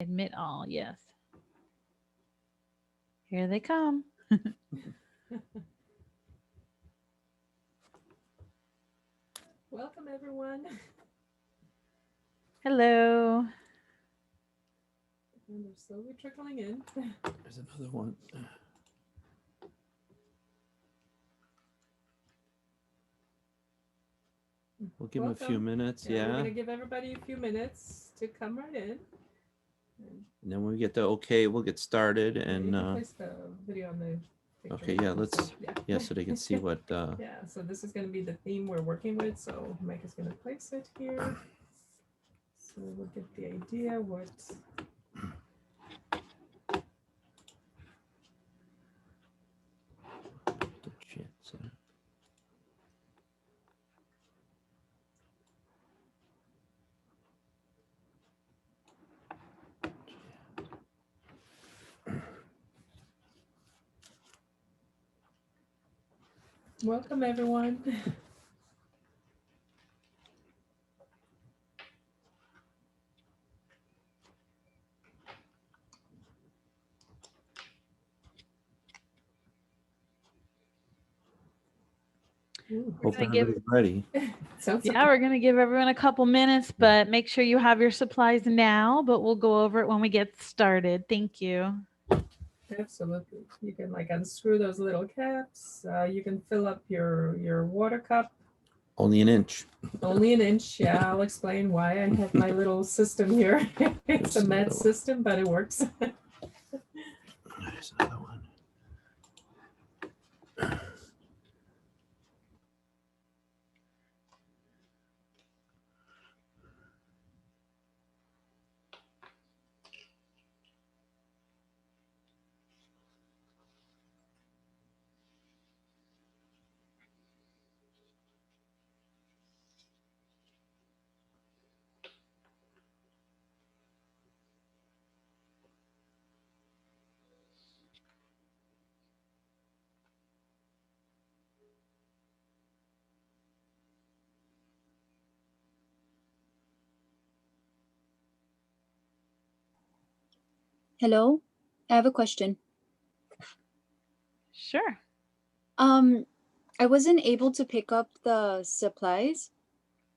Admit all, yes. Here they come. Welcome, everyone. Hello. And they're slowly trickling in. There's another one. We'll give them a few minutes, We're yeah. going to give everybody a few minutes to come right in. And then when we get the okay, we'll get started. You And can place the video on the picture. okay, yeah, let's so they can see what. Yeah, so this is going to be the theme we're working with. So Mike is going to place it here. So we'll get the idea what. Welcome, everyone. Hope everybody's ready. Yeah, we're going to give everyone a couple minutes, but make sure you have your supplies now, but we'll go over it when we get started. Thank you. Absolutely. You can like unscrew those little caps. You can fill up your water cup. Only an inch. Only an inch. Yeah, I'll explain why I have my little system here. It's a med system, but it works. There's another one. Hello, I have a question. Sure. I wasn't able to pick up the supplies,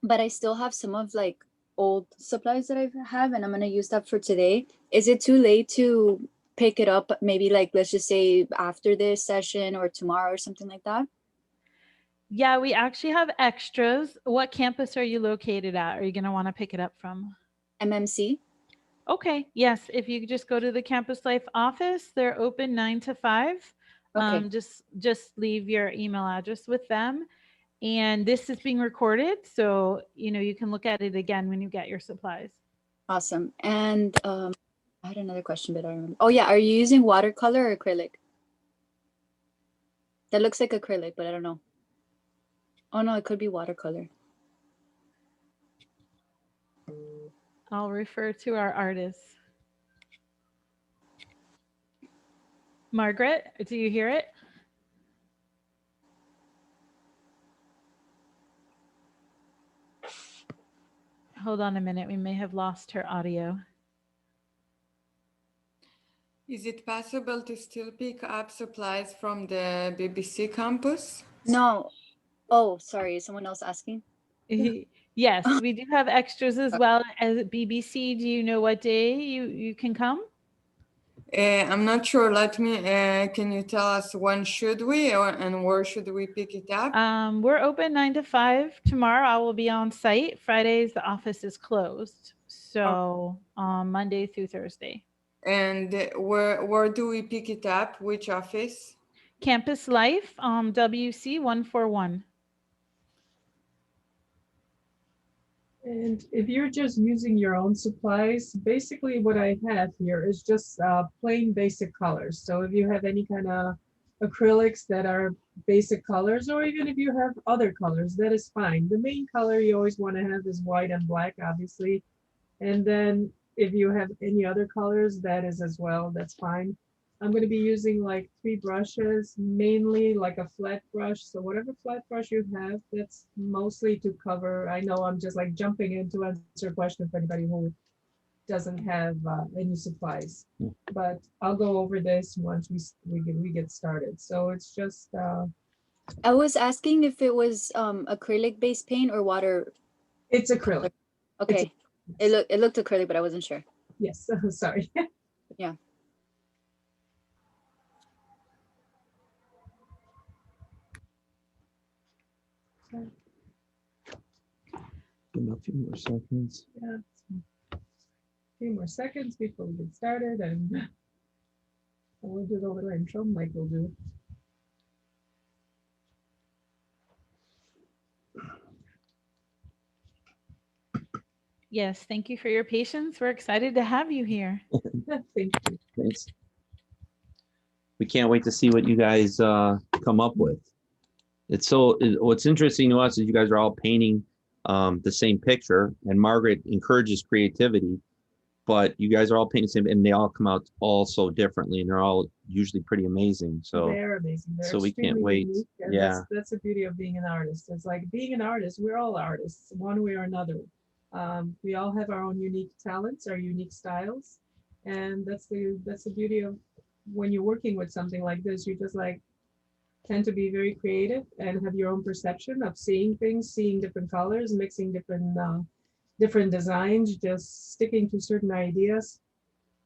but I still have some of like old supplies that I have, and I'm gonna use that for today. Is it too late to pick it up? Maybe like let's just say after this session or tomorrow or something like that. Yeah, we actually have extras. What campus are you located at? Are you going to want to pick it up from? MMC. Okay. Yes. If you just go to the Campus Life office, they're open 9 to 5. Okay. Just leave your email address with them. And this is being recorded, so you can look at it again when you get your supplies. Awesome. And I had another question, but I don't remember. Oh yeah, are you using watercolor or acrylic? That looks like acrylic, but I don't know. Oh no, it could be watercolor. I'll refer to our artists. Margaret, do you hear it? Hold on a minute. We may have lost her audio. Is it possible to still pick up supplies from the BBC campus? No. Oh, sorry. Is someone else asking? Yes, we do have extras as well as BBC. Do you know what day you can come? I'm not sure. Can you tell us when should we and where should we pick it up? We're open 9 to 5. Tomorrow I will be on site. Fridays the office is closed. So Monday through Thursday. And where do we pick it up? Which office? Campus Life, WC 141. And if you're just using your own supplies, basically what I have here is just plain basic colors. So if you have any kind of acrylics that are basic colors, or even if you have other colors, that is fine. The main color you always want to have is white and black, obviously. And then if you have any other colors, that is as well, that's fine. I'm going to be using like 3 brushes, mainly like a flat brush. So whatever flat brush you have, that's mostly to cover. I know I'm just like jumping in to answer a question for anybody who doesn't have any supplies. Hmm. But I'll go over this once we get started. So it's just I was asking if it was acrylic based paint or water. it's acrylic. Okay. It looked acrylic, but I wasn't sure. Yes, sorry. Yeah. Give them a few more seconds. Yeah. A few more seconds before we get started, and we'll do the little intro. Mike will do. Yes, thank you for your patience. We're excited to have you here. Thank you. Thanks. We can't wait to see what you guys come up with. What's interesting to us is you guys are all painting the same picture, and Margaret encourages creativity, but you guys are all painting the same, and they all come out all so differently, and they're all usually pretty amazing. So They're amazing. They're so we can't extremely wait. unique, and Yeah. that's the beauty of being an artist. It's like being an artist. We're all artists, one way or another. We all have our own unique talents, our unique styles, and that's the beauty of when you're working with something like this. You just like tend to be very creative and have your own perception of seeing things, seeing different colors, mixing different designs, just sticking to certain ideas.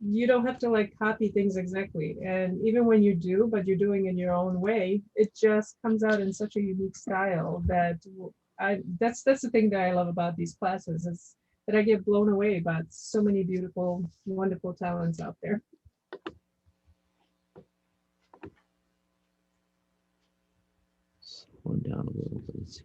You don't have to like copy things exactly, and even when you do, but you're doing in your own way, it just comes out in such a unique style that that's the thing that I love about these classes, is that I get blown away by so many beautiful, wonderful talents out there. Slow down a little bit.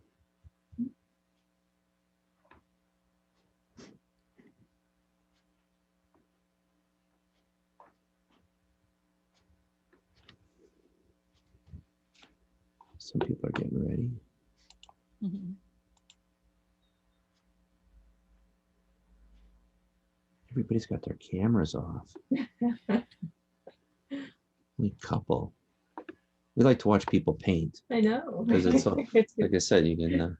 Some people are getting ready. Mhm. Everybody's got their cameras off. Only couple. We like to watch people paint I know. because it's so, like I said, you can.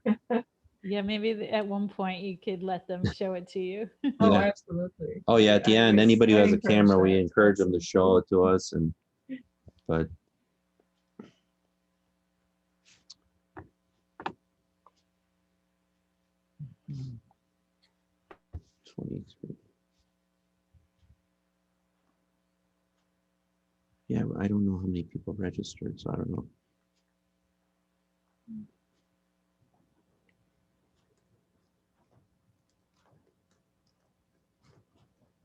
Yeah, maybe at one point you could let them show it to you. Oh, Yeah. absolutely. Oh yeah, at the end, anybody who has a camera, we encourage them to absolutely. show it to us, and but. Yeah, I don't know how many people registered, so I don't know.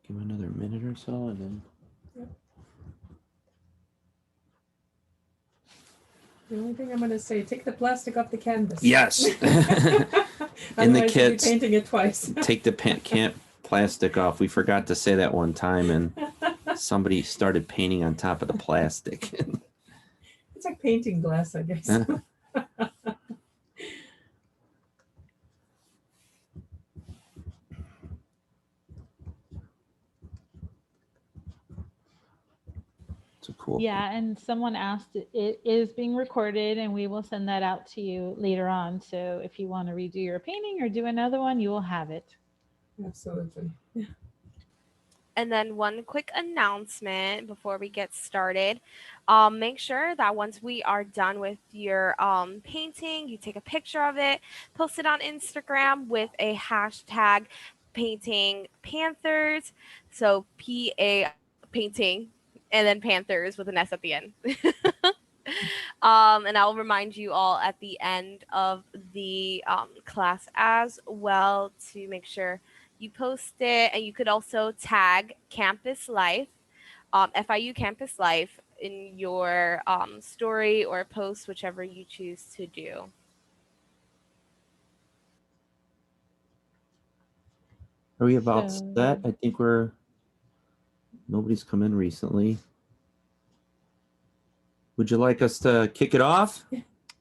Give 'em another minute or so, and then. The only thing I'm going to say, take the plastic off the canvas. Yes. In the Otherwise you'll be kits, painting it twice. take the can't plastic off. We forgot to say that one time, and somebody started painting on top of the plastic. It's like painting glass, I guess. It's a cool. Yeah, and someone asked, it is being recorded and we will send that out to you later on. So if you want to redo your painting or do another one, you will have it. Absolutely. And then one quick announcement before we get started. Make sure that once we are done with your painting, you take a picture of it, post it on Instagram with a hashtag painting Panthers. So PA painting and then Panthers with an S at the end. And I will remind you all at the end of the class as well to make sure you post it, and you could also tag Campus Life, FIU Campus Life in your story or post, whichever you choose to do. Are we about So- set? I think nobody's come in recently. Would you like us to kick it off?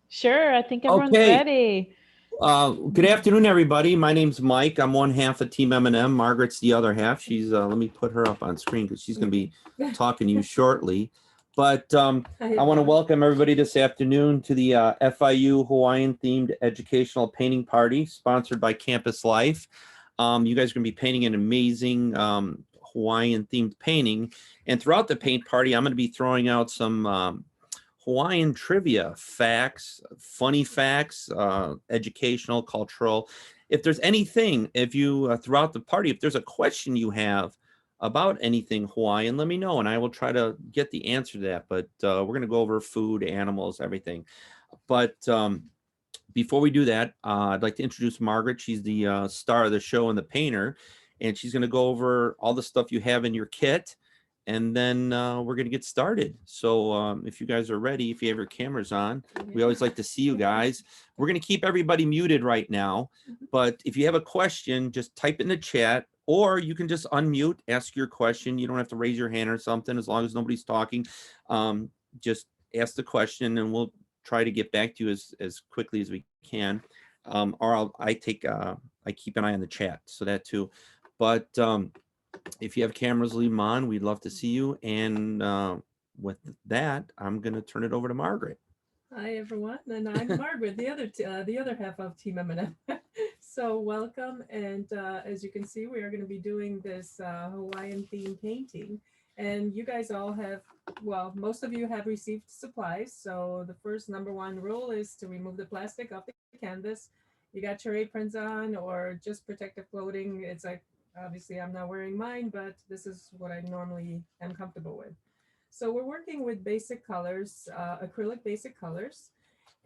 Sure, I think everyone's Okay. ready. Good afternoon, everybody. My name's Mike. I'm one half of Team M&M. Margaret's the other half. She's let me put her up on screen because she's going to be talking to you shortly. But I want to welcome everybody this afternoon to the FIU Hawaiian themed educational painting party sponsored by Campus Life. You guys are going to be painting an amazing Hawaiian themed painting. And throughout the paint party, I'm going to be throwing out some Hawaiian trivia, facts, funny facts, educational, cultural. If there's anything, if you throughout the party, if there's a question you have about anything Hawaiian, let me know and I will try to get the answer to that. But we're going to go over food, animals, everything. But before we do that, I'd like to introduce Margaret. She's the star of the show and the painter, and she's going to go over all the stuff you have in your kit, and then we're going to get started. So if you guys are ready, if you have your cameras on, we always like to see you guys. We're going to keep everybody muted right now, but if you have a question, just type it in the chat, or you can just unmute, ask your question. You don't have to raise your hand or something as long as nobody's talking. Just ask the question and we'll try to get back to you as quickly as we can. Or I keep an eye on the chat, so that too. But if you have cameras, leave them on. We'd love to see you. And with that, I'm going to turn it over to Margaret. Hi, everyone. And I'm Margaret, the other half of Team M&M. So welcome. And as you can see, we are going to be doing this Hawaiian theme painting. And you guys all have, well, most of you have received supplies. So the first #1 rule is to remove the plastic off the canvas. You got your aprons on or just protective clothing. It's like, obviously I'm not wearing mine, but this is what I normally am comfortable with. So we're working with basic colors, acrylic basic colors.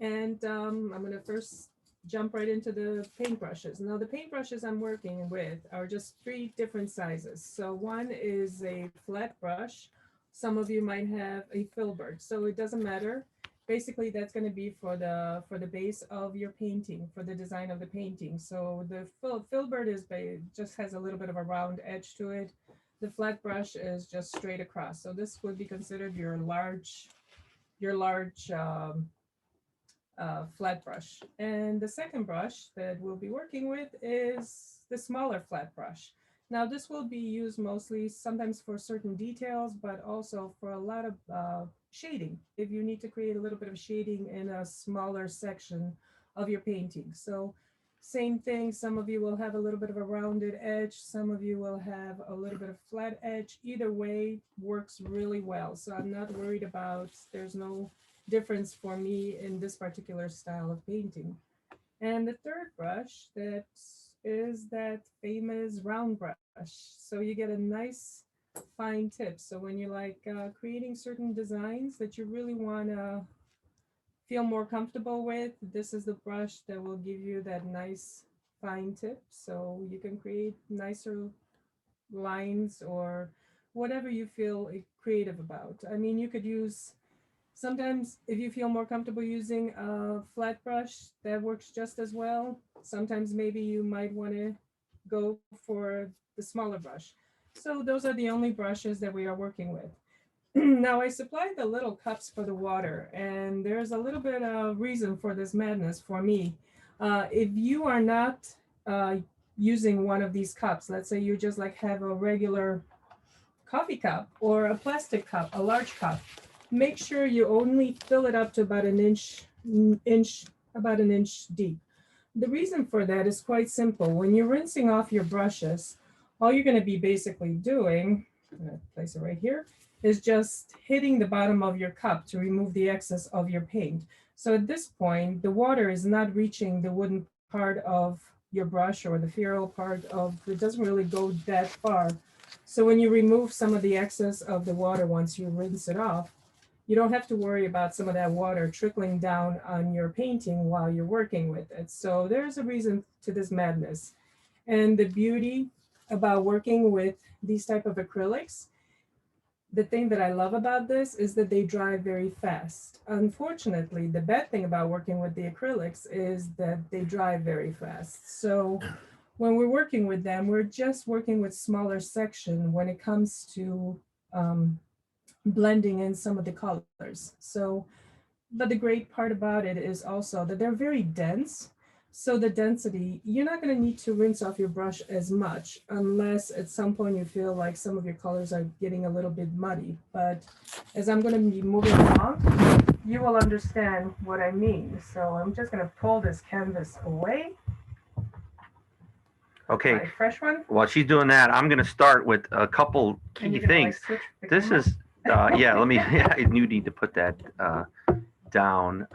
And I'm gonna first jump right into the paintbrushes. Now the paintbrushes I'm working with are just 3 different sizes. So one is a flat brush. Some of you might have a filbert, so it doesn't matter. Basically that's going to be for the base of your painting, for the design of the painting. So the filbert just has a little bit of a round edge to it. The flat brush is just straight across. So this would be considered your large flat brush. And the second brush that we'll be working with is the smaller flat brush. Now this will be used mostly sometimes for certain details, but also for a lot of shading, if you need to create a little bit of shading in a smaller section of your painting. So same thing, some of you will have a little bit of a rounded edge, some of you will have a little bit of flat edge. Either way works really well. So I'm not worried about, there's no difference for me in this particular style of painting. And the third brush is that famous round brush. So you get a nice fine tip. So when you're like creating certain designs that you really want to feel more comfortable with, this is the brush that will give you that nice fine tip. So you can create nicer lines or whatever you feel creative about. I mean, you could use, sometimes if you feel more comfortable using a flat brush, that works just as well. Sometimes maybe you might want to go for the smaller brush. So those are the only brushes that we are working with. Now I supplied the little cups for the water, and there's a little bit of reason for this madness for me. If you are not using one of these cups, let's say you just like have a regular coffee cup or a plastic cup, a large cup, make sure you only fill it up to about an inch deep. The reason for that is quite simple. When you're rinsing off your brushes, all you're going to be basically doing, I'm going to place it right here, is just hitting the bottom of your cup to remove the excess of your paint. So at this point, the water is not reaching the wooden part of your brush or the ferrule part of, it doesn't really go that far. So when you remove some of the excess of the water once you rinse it off, you don't have to worry about some of that water trickling down on your painting while you're working with it. So there's a reason to this madness. And the beauty about working with these type of acrylics, the thing that I love about this is that they dry very fast. Unfortunately, the bad thing about working with the acrylics is that they dry very fast. So when we're working with them, we're just working with smaller section when it comes to blending in some of the colors. So, but the great part about it is also that they're very dense. So the density, you're not going to need to rinse off your brush as much unless at some point you feel like some of your colors are getting a little bit muddy. But as I'm going to be moving along, you will understand what I mean. So I'm just going to pull this canvas away. Okay. My fresh one? While she's doing that, I'm going to start with a couple And key you're gonna, like, things. switch the This camera? is, yeah, let me, yeah, I do need to put that down.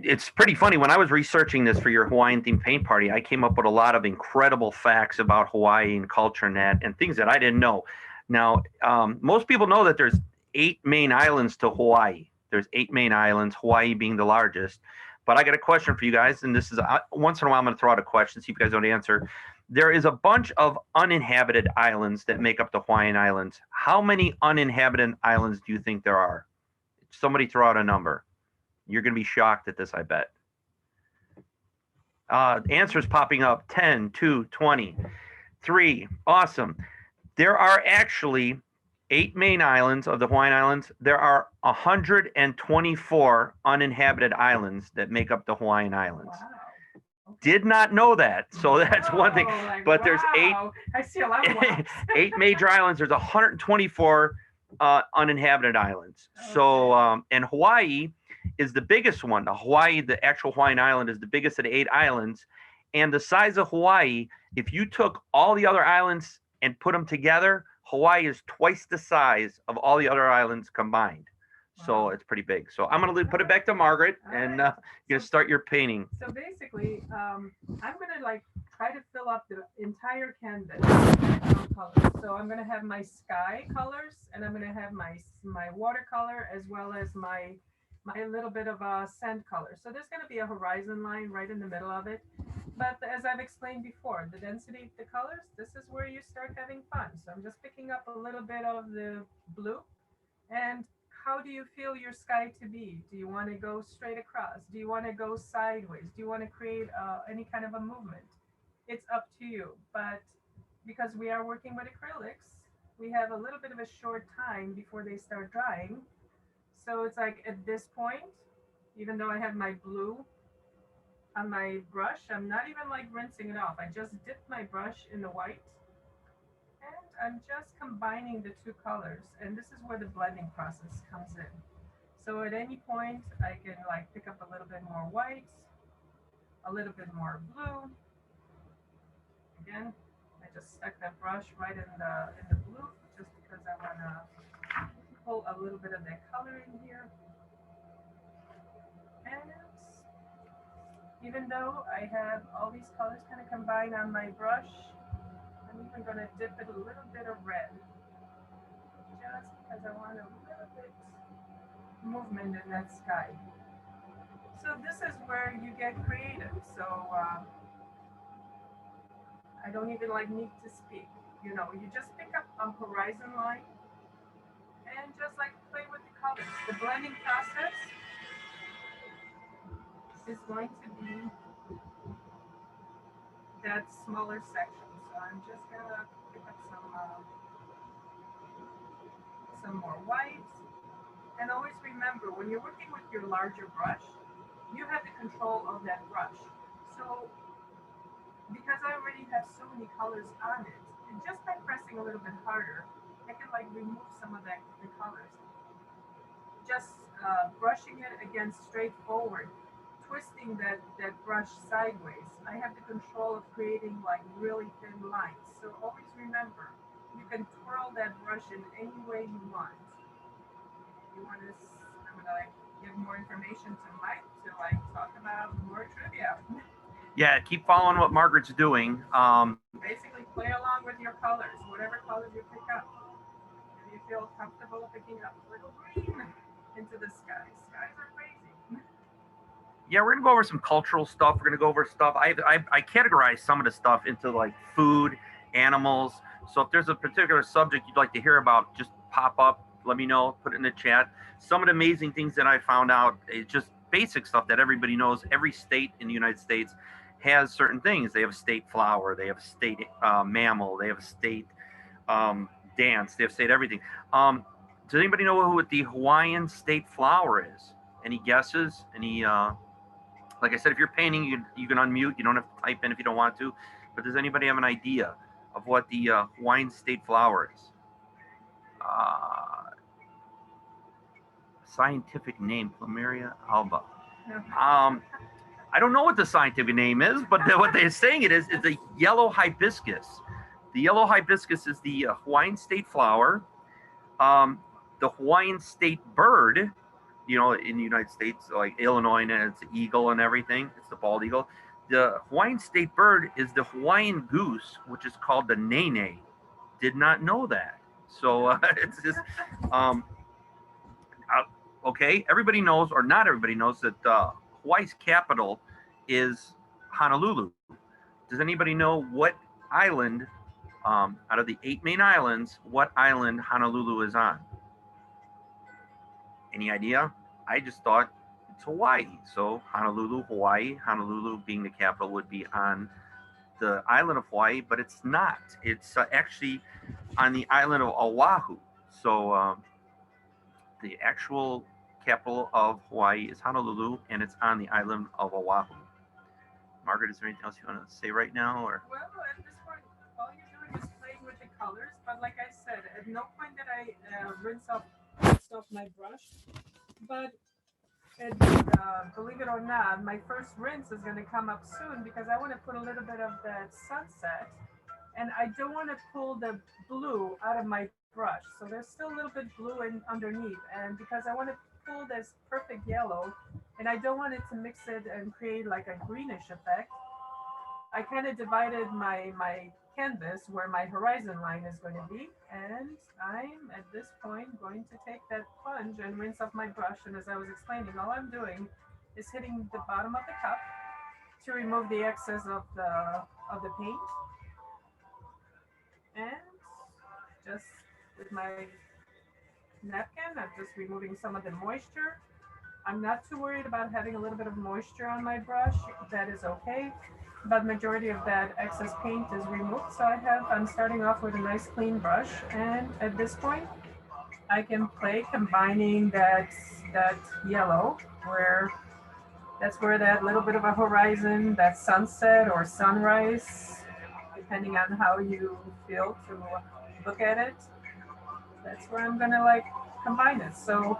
It's pretty funny. When I was researching this for your Hawaiian theme paint party, I came up with a lot of incredible facts about Hawaii and culture and things that I didn't know. Now, most people know that there's 8 main islands to Hawaii. There's 8 main islands, Hawaii being the largest. But I got a question for you guys, and this is once in a while I'm going to throw out a question, see if you guys don't answer. There is a bunch of uninhabited islands that make up the Hawaiian Islands. How many uninhabited islands do you think there are? Somebody throw out a number. You're going to be shocked at this, I bet. Answers popping up: 10, 2, 20, 3. Awesome. There are actually 8 main islands of the Hawaiian Islands. There are 124 uninhabited islands that make up the Hawaiian Islands. Wow. Did not know that. So that's one thing. Like, But there's 8 I see a lot of wows. 8 major islands. There's 124 uninhabited islands. So and Hawaii is the biggest one. The actual Hawaiian island is the biggest of the 8 islands. And the size of Hawaii, if you took all the other islands and put them together, Hawaii is twice the size of all the other islands combined. So it's pretty big. So I'm going to put it back to Margaret, and you're going to start your painting. So basically, I'm going to like try to fill up the entire canvas with colors. So I'm going to have my sky colors, and I'm going to have my watercolor, as well as my little bit of sand color. So there's going to be a horizon line right in the middle of it. But as I've explained before, the density of the colors, this is where you start having fun. So I'm just picking up a little bit of the blue. And how do you feel your sky to be? Do you want to go straight across? Do you want to go sideways? Do you want to create any kind of a movement? It's up to you. But because we are working with acrylics, we have a little bit of a short time before they start drying. So it's like at this point, even though I have my blue on my brush, I'm not even like rinsing it off. I just dipped my brush in the white, and I'm just combining the 2 colors. And this is where the blending process comes in. So at any point, I can like pick up a little bit more white, a little bit more blue. Again, I just stuck that brush right in the blue, just because I want to pull a little bit of that color in here. And even though I have all these colors kind of combined on my brush, I'm even going to dip it a little bit of red, just because I want a little bit movement in that sky. So this is where you get creative. So I don't even like need to speak. You know, you just pick up a horizon line and just like play with the colors. The blending process is going to be that smaller section. So I'm just gonna pick up some more white. And always remember, when you're working with your larger brush, you have the control of that brush. So because I already have so many colors on it, and just by pressing a little bit harder, I can like remove some of the colors. Just brushing it again straight forward, twisting that brush sideways, I have the control of creating like really thin lines. So always remember, you can twirl that brush in any way you want. You want to, I'm gonna like give more information to Mike to like talk about more trivia. Yeah, keep following what Margaret's doing. Basically, play along with your colors, whatever colors you pick up. If you feel comfortable picking up a little green into the sky. Skies are crazy. Yeah, we're gonna go over some cultural stuff. We're gonna go over stuff. I categorize some of the stuff into like food, animals. So if there's a particular subject you'd like to hear about, just pop up, let me know, put it in the chat. Some of the amazing things that I found out, it's just basic stuff that everybody knows. Every state in the United States has certain things. They have a state flower, they have a state mammal, they have a state dance, they have state everything. Does anybody know what the Hawaiian state flower is? Any guesses? Any like I said, if you're painting, you can unmute. You don't have to type in if you don't want to. But does anybody have an idea of what the Hawaiian state flower is? Scientific name, Plumeria alba. I don't know what the scientific name is, but what they're saying it is the yellow hibiscus. The yellow hibiscus is the Hawaiian state flower. The Hawaiian state bird, you know, in the United States, like Illinois, and it's the eagle and everything. It's the bald eagle. The Hawaiian state bird is the Hawaiian goose, which is called the nene. Did not know that. So it's just, okay, everybody knows, or not everybody knows, that Hawaii's capital is Honolulu. Does anybody know what island, out of the 8 main islands, what island Honolulu is on? Any idea? I just thought it's Hawaii. So Honolulu, Hawaii, Honolulu being the capital would be on the island of Hawaii, but it's not. It's actually on the island of Oahu. So the actual capital of Hawaii is Honolulu, and it's on the island of Oahu. Margaret, is there anything else you want to say right now? Or? Well, at this point, all you're doing is playing with the colors. But like I said, at no point did I rinse off my brush. But believe it or not, my first rinse is going to come up soon because I want to put a little bit of that sunset, and I don't want to pull the blue out of my brush. So there's still a little bit blue underneath, and because I want to pull this perfect yellow, and I don't want it to mix it and create like a greenish effect, I kind of divided my canvas where my horizon line is going to be, and I'm at this point going to take that sponge and rinse off my brush. And as I was explaining, all I'm doing is hitting the bottom of the cup to remove the excess of the paint, and just with my napkin, I'm just removing some of the moisture. I'm not too worried about having a little bit of moisture on my brush. That is okay. But majority of that excess paint is removed. So I'm starting off with a nice clean brush. And at this point, I can play combining that yellow, that's where that little bit of a horizon, that sunset or sunrise, depending on how you feel to look at it. That's where I'm gonna like combine it. So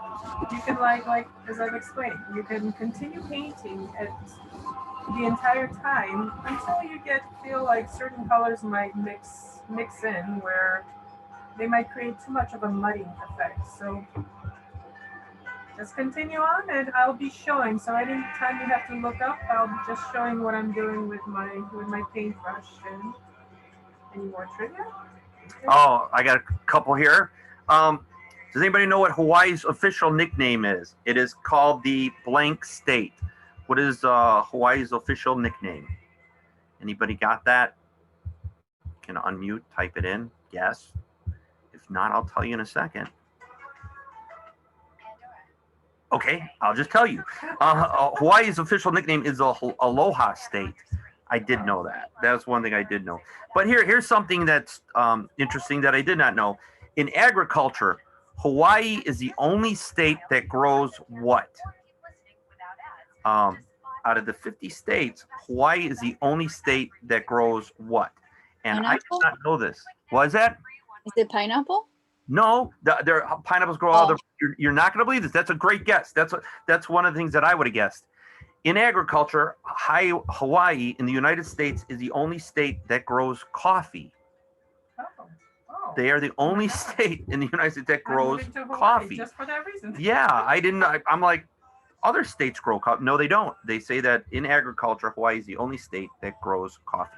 you can like as I've explained, you can continue painting at the entire time until you feel like certain colors might mix in where they might create too much of a muddy effect. So just continue on, and I'll be showing. So anytime you have to look up, I'll be just showing what I'm doing with my paintbrush. And any more trivia? Oh, I got a couple here. Does anybody know what Hawaii's official nickname is? It is called the blank state. What is Hawaii's official nickname? Anybody got that? Can unmute, type it in. Yes. If not, I'll tell you in a second. Okay, I'll just tell you. Hawaii's official nickname is the Aloha State. I did know that. That's one thing I did know. But here's something that's interesting that I did not know. In agriculture, Hawaii is the only state that grows what? Out of the 50 states, Hawaii is the only state that grows what? And pineapple? I did not know this. What is that? Is it pineapple? No, their pineapples grow all the. You're not going to believe this. That's a great guess. That's one of the things that I would have guessed. In agriculture, Hawaii in the United States is the only state that grows coffee. They are the only state in the United States that grows coffee. Just for that reason. Yeah, I'm like, other states grow coffee. No, they don't. They say that in agriculture, Hawaii is the only state that grows coffee.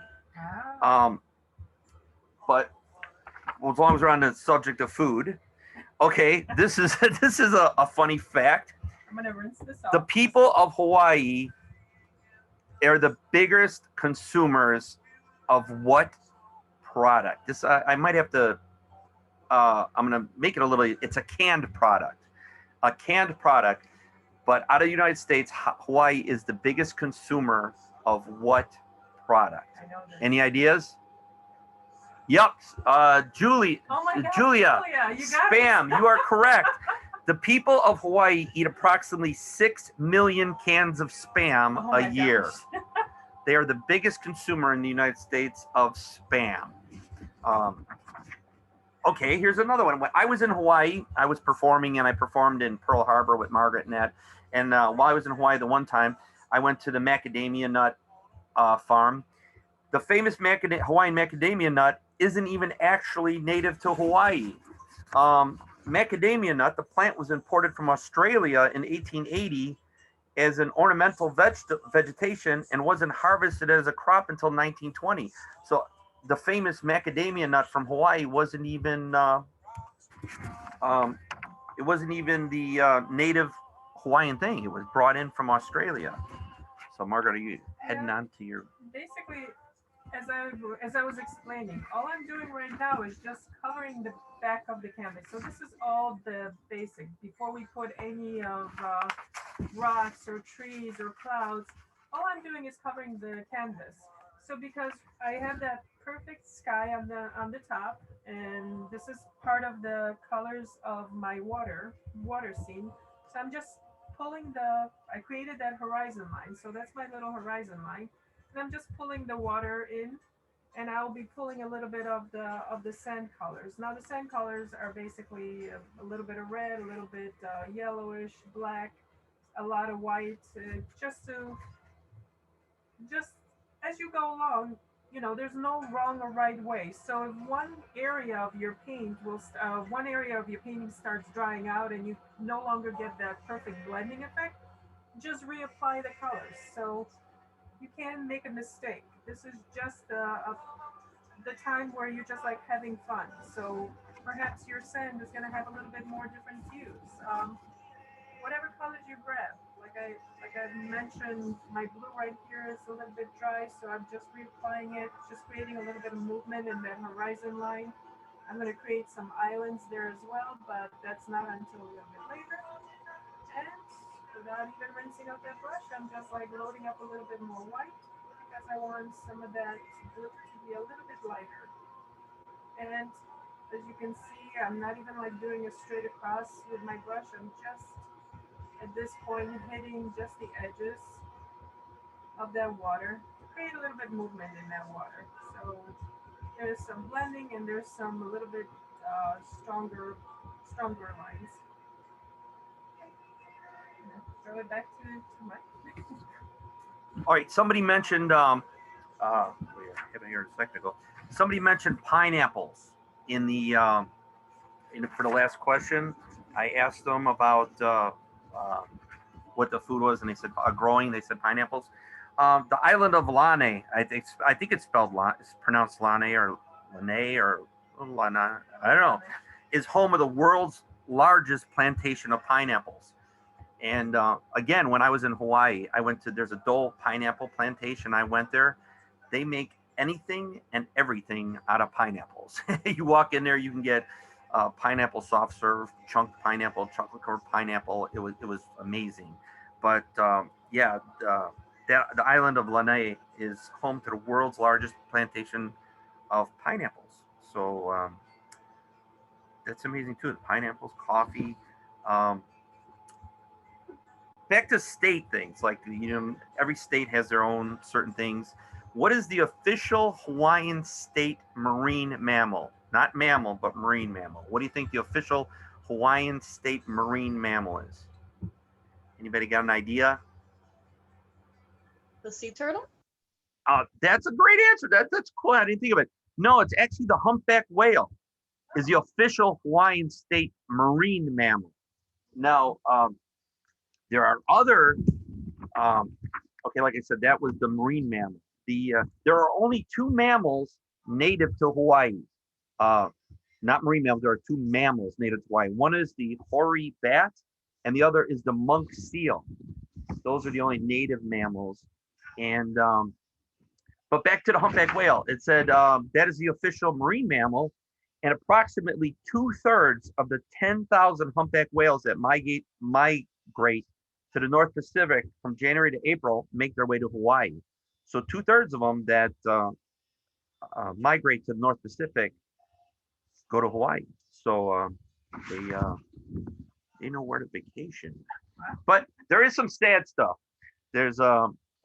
But well, as long as we're on the subject of food, okay, this is a funny fact. I'm gonna rinse this off. The people of Hawaii are the biggest consumers of what product? This I might have to. I'm gonna make it a little. It's a canned product, But out of the United States, Hawaii is the biggest consumer of what product? I know this. Any ideas? Yep. Julia, you got Spam, you are correct. The people of Hawaii eat approximately 6 million cans of Spam a year. They are the biggest consumer in the United States of Spam. Okay, here's another one. When I was in Hawaii, I was performing, and I performed in Pearl Harbor with Margaret and that. And while I was in Hawaii the one time, I went to the macadamia nut farm. The famous Hawaiian macadamia nut isn't even actually native to Hawaii. Macadamia nut, the plant was imported from Australia in 1880 as an ornamental vegetation and wasn't harvested as a crop until 1920. So the famous macadamia nut from Hawaii wasn't even it wasn't even the native Hawaiian thing. It was brought in from Australia. So Margaret, are you heading on to your? Basically, as I was explaining, all I'm doing right now is just covering the back of the canvas. So this is all the basic. Before we put any of rocks or trees or clouds, all I'm doing is covering the canvas. So because I have that perfect sky on the top, and this is part of the colors of my water scene. So I'm just pulling I created that horizon line. So that's my little horizon line. And I'm just pulling the water in, and I'll be pulling a little bit of the sand colors. Now the sand colors are basically a little bit of red, a little bit yellowish, black, a lot of white, just as you go along. There's no wrong or right way. So if one area of your painting starts drying out and you no longer get that perfect blending effect, just reapply the colors. So you can make a mistake. This is just the time where you're just like having fun. So perhaps your sand is going to have a little bit more different hues. Whatever colors you grab. Like I mentioned, my blue right here is a little bit dry, so I'm just reapplying it, just creating a little bit of movement in that horizon line. I'm going to create some islands there as well, but that's not until a little bit later. And without even rinsing out that brush, I'm just like loading up a little bit more white because I want some of that blue to be a little bit lighter. And as you can see, I'm not even like doing a straight across with my brush. I'm just at this point hitting just the edges of that water to create a little bit movement in that water. So there's some blending and there's some a little bit stronger lines. Throw it back to Mike. All right, somebody mentioned here a second ago. Somebody mentioned pineapples in the for the last question. I asked them about what the food was, and they said growing. They said pineapples. The island of Lane, I think it's spelled it's pronounced Lane or Lane or Lana, I don't know, is home of the world's largest plantation of pineapples. And again, when I was in Hawaii, there's a Dole pineapple plantation. I went there. They make anything and everything out of pineapples. You walk in there, you can get pineapple soft serve, chunked pineapple, chocolate covered pineapple. It was amazing. But yeah, the island of Lanai is home to the world's largest plantation of pineapples. So that's amazing too. The pineapples, coffee. Back to state things, like every state has their own certain things. What is the official Hawaiian state marine mammal? Not mammal, but marine mammal. What do you think the official Hawaiian state marine mammal is? Anybody got an idea? The sea turtle? That's a great answer. That's cool. I didn't think of it. No, it's actually the humpback whale is the official Hawaiian state marine mammal. Now, there are other, okay, like I said, that was the marine mammal. There are only two mammals native to Hawaii. Not marine mammals, there are two mammals native to Hawaii. One is the hoary bat, and the other is the monk seal. Those are the only native mammals. And but back to the humpback whale, it said that is the official marine mammal, and approximately 2/3 of the 10,000 humpback whales that migrate to the North Pacific from January to April make their way to Hawaii. So 2/3 of them that migrate to the North Pacific go to Hawaii. So they know where to vacation. But there is some sad stuff. There's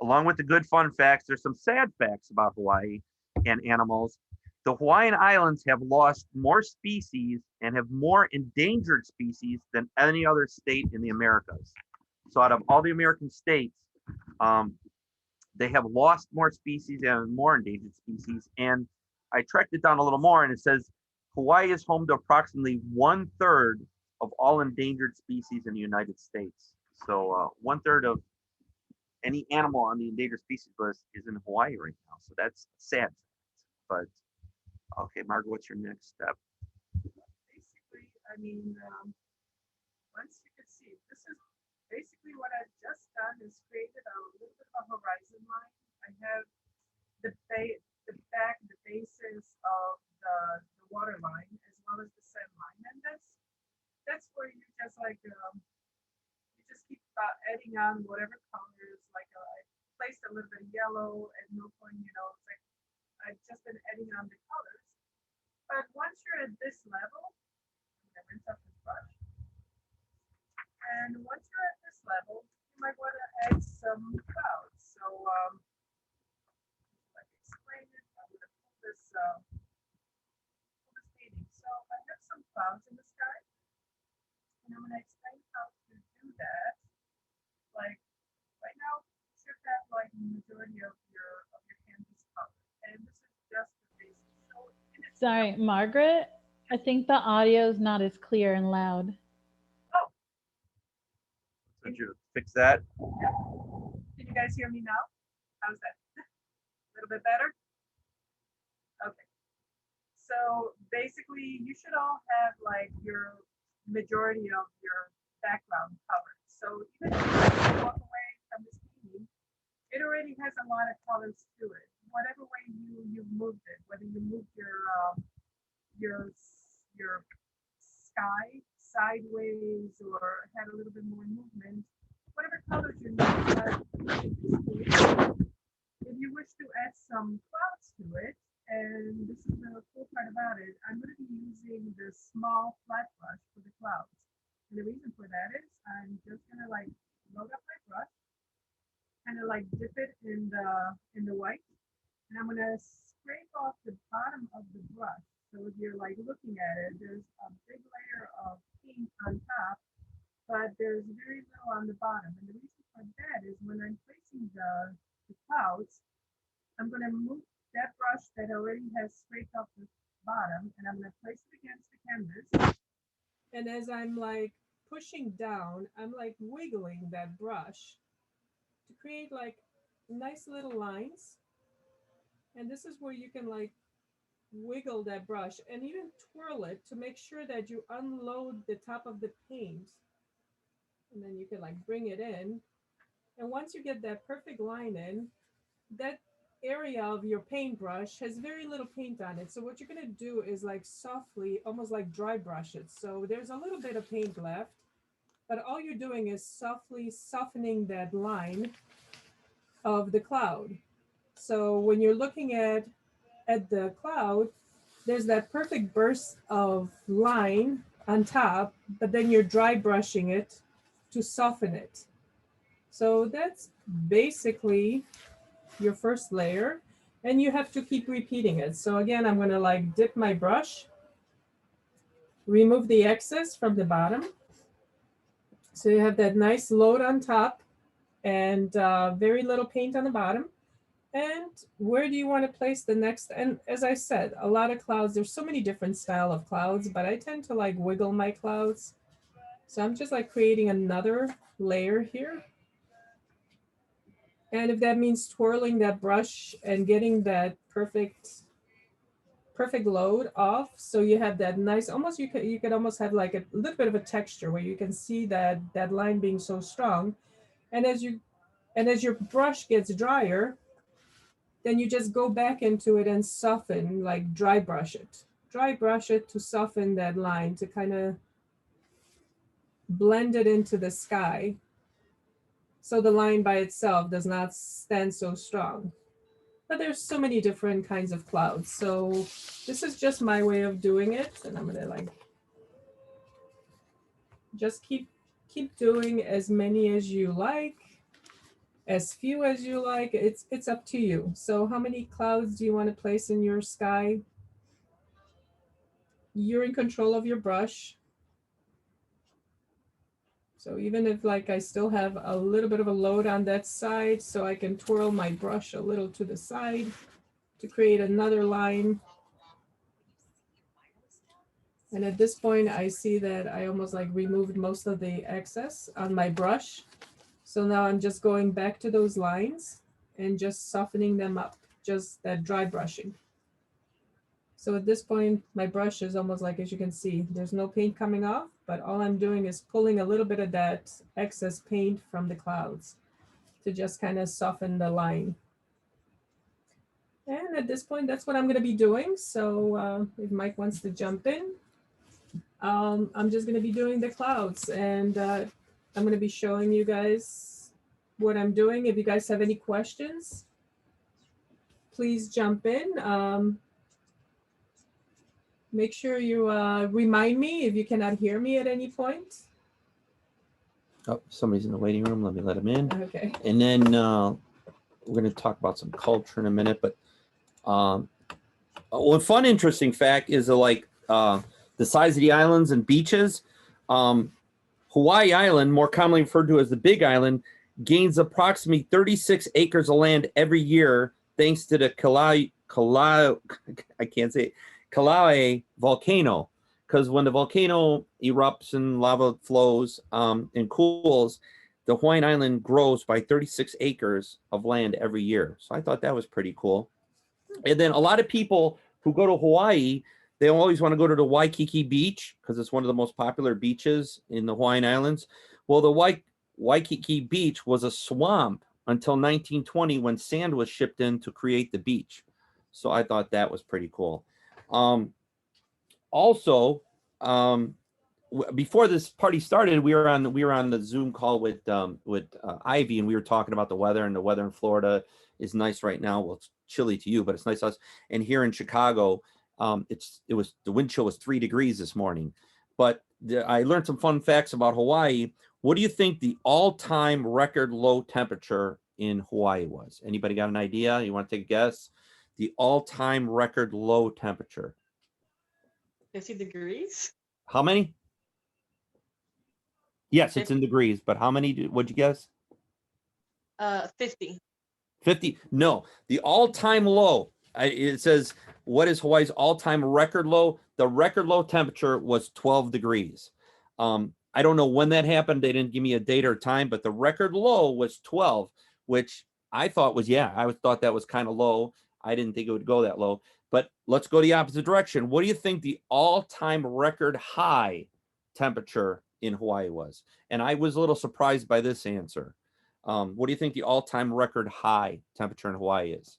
along with the good fun facts, there's some sad facts about Hawaii and animals. The Hawaiian Islands have lost more species and have more endangered species than any other state in the Americas. So out of all the American states, They have lost more species and more endangered species. And I tracked it down a little more, and it says Hawaii is home to approximately 1/3 of all endangered species in the United States. So 1/3 of any animal on the endangered species list is in Hawaii right now. So that's sad. But okay, Margaret, what's your next step? Basically, I mean, once you can see, this is basically what I've just done is created a little bit of a horizon line. I have the back, the bases of the water line as well as the sand line, and that's where you just like you just keep adding on whatever colors. Like I placed a little bit of yellow at no point, you know, it's like I've just been adding on the colors. But once you're at this level, I'm gonna rinse up this brush. And once you're at this level, you might want to add some clouds. So, like explain it, I'm going to pull this painting. So I have some clouds in the sky, and I'm going to explain how to do that. Like right now, you should have like the majority of your canvas color, and this is just the basic. So Sorry, Margaret. I think the audio is not as clear and loud. oh, Did you fix that? can you guys hear me now? How's that? A little bit better? Okay. So basically, you should all have like your majority of your background covered. So even if you walk away from this painting, it already has a lot of colors to it. Whatever way you moved it, whether you moved your sky sideways or had a little bit more movement, whatever colors you need. If you wish to add some clouds to it, and this is the cool part about it, I'm going to be using the small flat brush for the clouds. And the reason for that is I'm just going to like load up my brush, kind of like dip it in the white, and I'm going to scrape off the bottom of the brush. So if you're like looking at it, there's a big layer of paint on top, but there's very little on the bottom. And the reason for that is when I'm placing the clouds, I'm going to move that brush that already has scraped off the bottom, and I'm going to place it against the canvas. And as I'm like pushing down, I'm like wiggling that brush to create like nice little lines. And this is where you can like wiggle that brush and even twirl it to make sure that you unload the top of the paint. And then you can like bring it in. And once you get that perfect line in, that area of your paintbrush has very little paint on it. So what you're going to do is like softly, almost like dry brush it. So there's a little bit of paint left, but all you're doing is softly softening that line of the cloud. So when you're looking at the cloud, there's that perfect burst of line on top, but then you're dry brushing it to soften it. So that's basically your first layer, and you have to keep repeating it. So again, I'm going to like dip my brush, remove the excess from the bottom. So you have that nice load on top and very little paint on the bottom. And where do you want to place the next? And as I said, a lot of clouds, there's so many different style of clouds, but I tend to like wiggle my clouds. So I'm just like creating another layer here. And if that means twirling that brush and getting that perfect load off, so you have that nice, almost you could almost have like a little bit of a texture where you can see that line being so strong. And as your brush gets drier, then you just go back into it and soften, like dry brush it to soften that line, to kind of blend it into the sky, so the line by itself does not stand so strong. But there's so many different kinds of clouds. So this is just my way of doing it. And I'm gonna like, just keep doing as many as you like, as few as you like. It's up to you. So how many clouds do you want to place in your sky? You're in control of your brush. So even if like I still have a little bit of a load on that side, so I can twirl my brush a little to the side to create another line. And at this point, I see that I almost like removed most of the excess on my brush. So now I'm just going back to those lines and just softening them up, just that dry brushing. So at this point, my brush is almost like, as you can see, there's no paint coming off, but all I'm doing is pulling a little bit of that excess paint from the clouds to just kind of soften the line. And at this point, that's what I'm going to be doing. So if Mike wants to jump in, I'm just going to be doing the clouds, and I'm going to be showing you guys what I'm doing. If you guys have any questions, please jump in. Make sure you remind me if you cannot hear me at any point. Oh, somebody's in the waiting room. Let me let him in. Okay. And then we're going to talk about some culture in a minute. But one fun, interesting fact is the size of the islands and beaches. Hawaii Island, more commonly referred to as the Big Island, gains approximately 36 acres of land every year thanks to the Kilauea volcano. Because when the volcano erupts and lava flows and cools, the Hawaiian Island grows by 36 acres of land every year. So I thought that was pretty cool. And then a lot of people who go to Hawaii, they always want to go to the Waikiki Beach because it's one of the most popular beaches in the Hawaiian Islands. Well, the Waikiki Beach was a swamp until 1920 when sand was shipped in to create the beach. So I thought that was pretty cool. Also, before this party started, we were on the Zoom call with Ivy, and we were talking about the weather. And the weather in Florida is nice right now. Well, it's chilly to you, but it's nice to us. And here in Chicago, the wind chill was 3 degrees this morning. But I learned some fun facts about Hawaii. What do you think the all-time record low temperature in Hawaii was? Anybody got an idea? You want to take a guess? The all-time record low temperature. 50 degrees? How many? Yes, it's in degrees, but how many would you guess? 50. 50? No, the all-time low. It says, what is Hawaii's all-time record low? The record low temperature was 12 degrees. I don't know when that happened. They didn't give me a date or time, but the record low was 12, which I thought was, I thought that was kind of low. I didn't think it would go that low. But let's go the opposite direction. What do you think the all-time record high temperature in Hawaii was? And I was a little surprised by this answer. What do you think the all-time record high temperature in Hawaii is?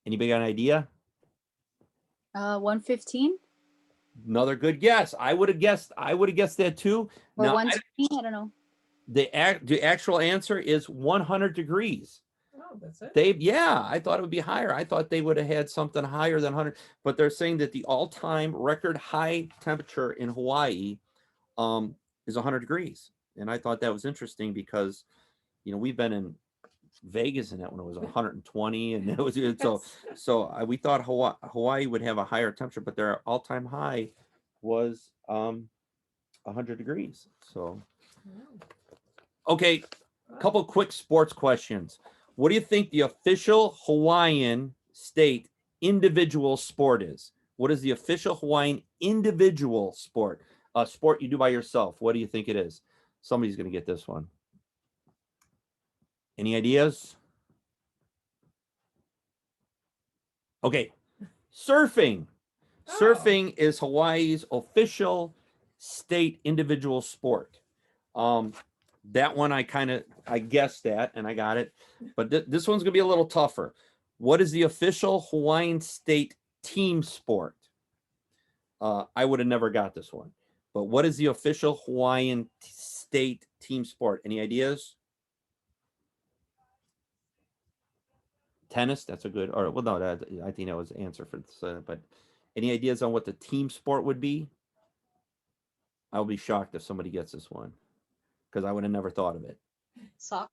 Anybody got an idea? 115 Another good guess. I would have guessed that too. or Now, 120. I don't know. the actual answer is 100 degrees. Oh, that's it. I thought it would be higher. I thought they would have had something higher than 100, but they're saying that the all-time record high temperature in Hawaii is 100 degrees. And I thought that was interesting because, we've been in Vegas and that when it was 120 and it was so we thought Hawaii would have a higher temperature, but their all-time high was 100 degrees. So, okay, a couple quick sports questions. What do you think the official Hawaiian state individual sport is? What is the official Hawaiian individual sport? A sport you do by yourself. What do you think it is? Somebody's going to get this one. Any ideas? Okay. Surfing. Oh. Surfing is Hawaii's official state individual sport. That one I guessed that and I got it, but this one's gonna be a little tougher. What is the official Hawaiian state team sport? I would have never got this one, but what is the official Hawaiian state team sport? Any ideas? Tennis. That's a good. Or well, no, I think that was the answer for this. But any ideas on what the team sport would be? I'll be shocked if somebody gets this one, because I would have never thought of it. Soccer?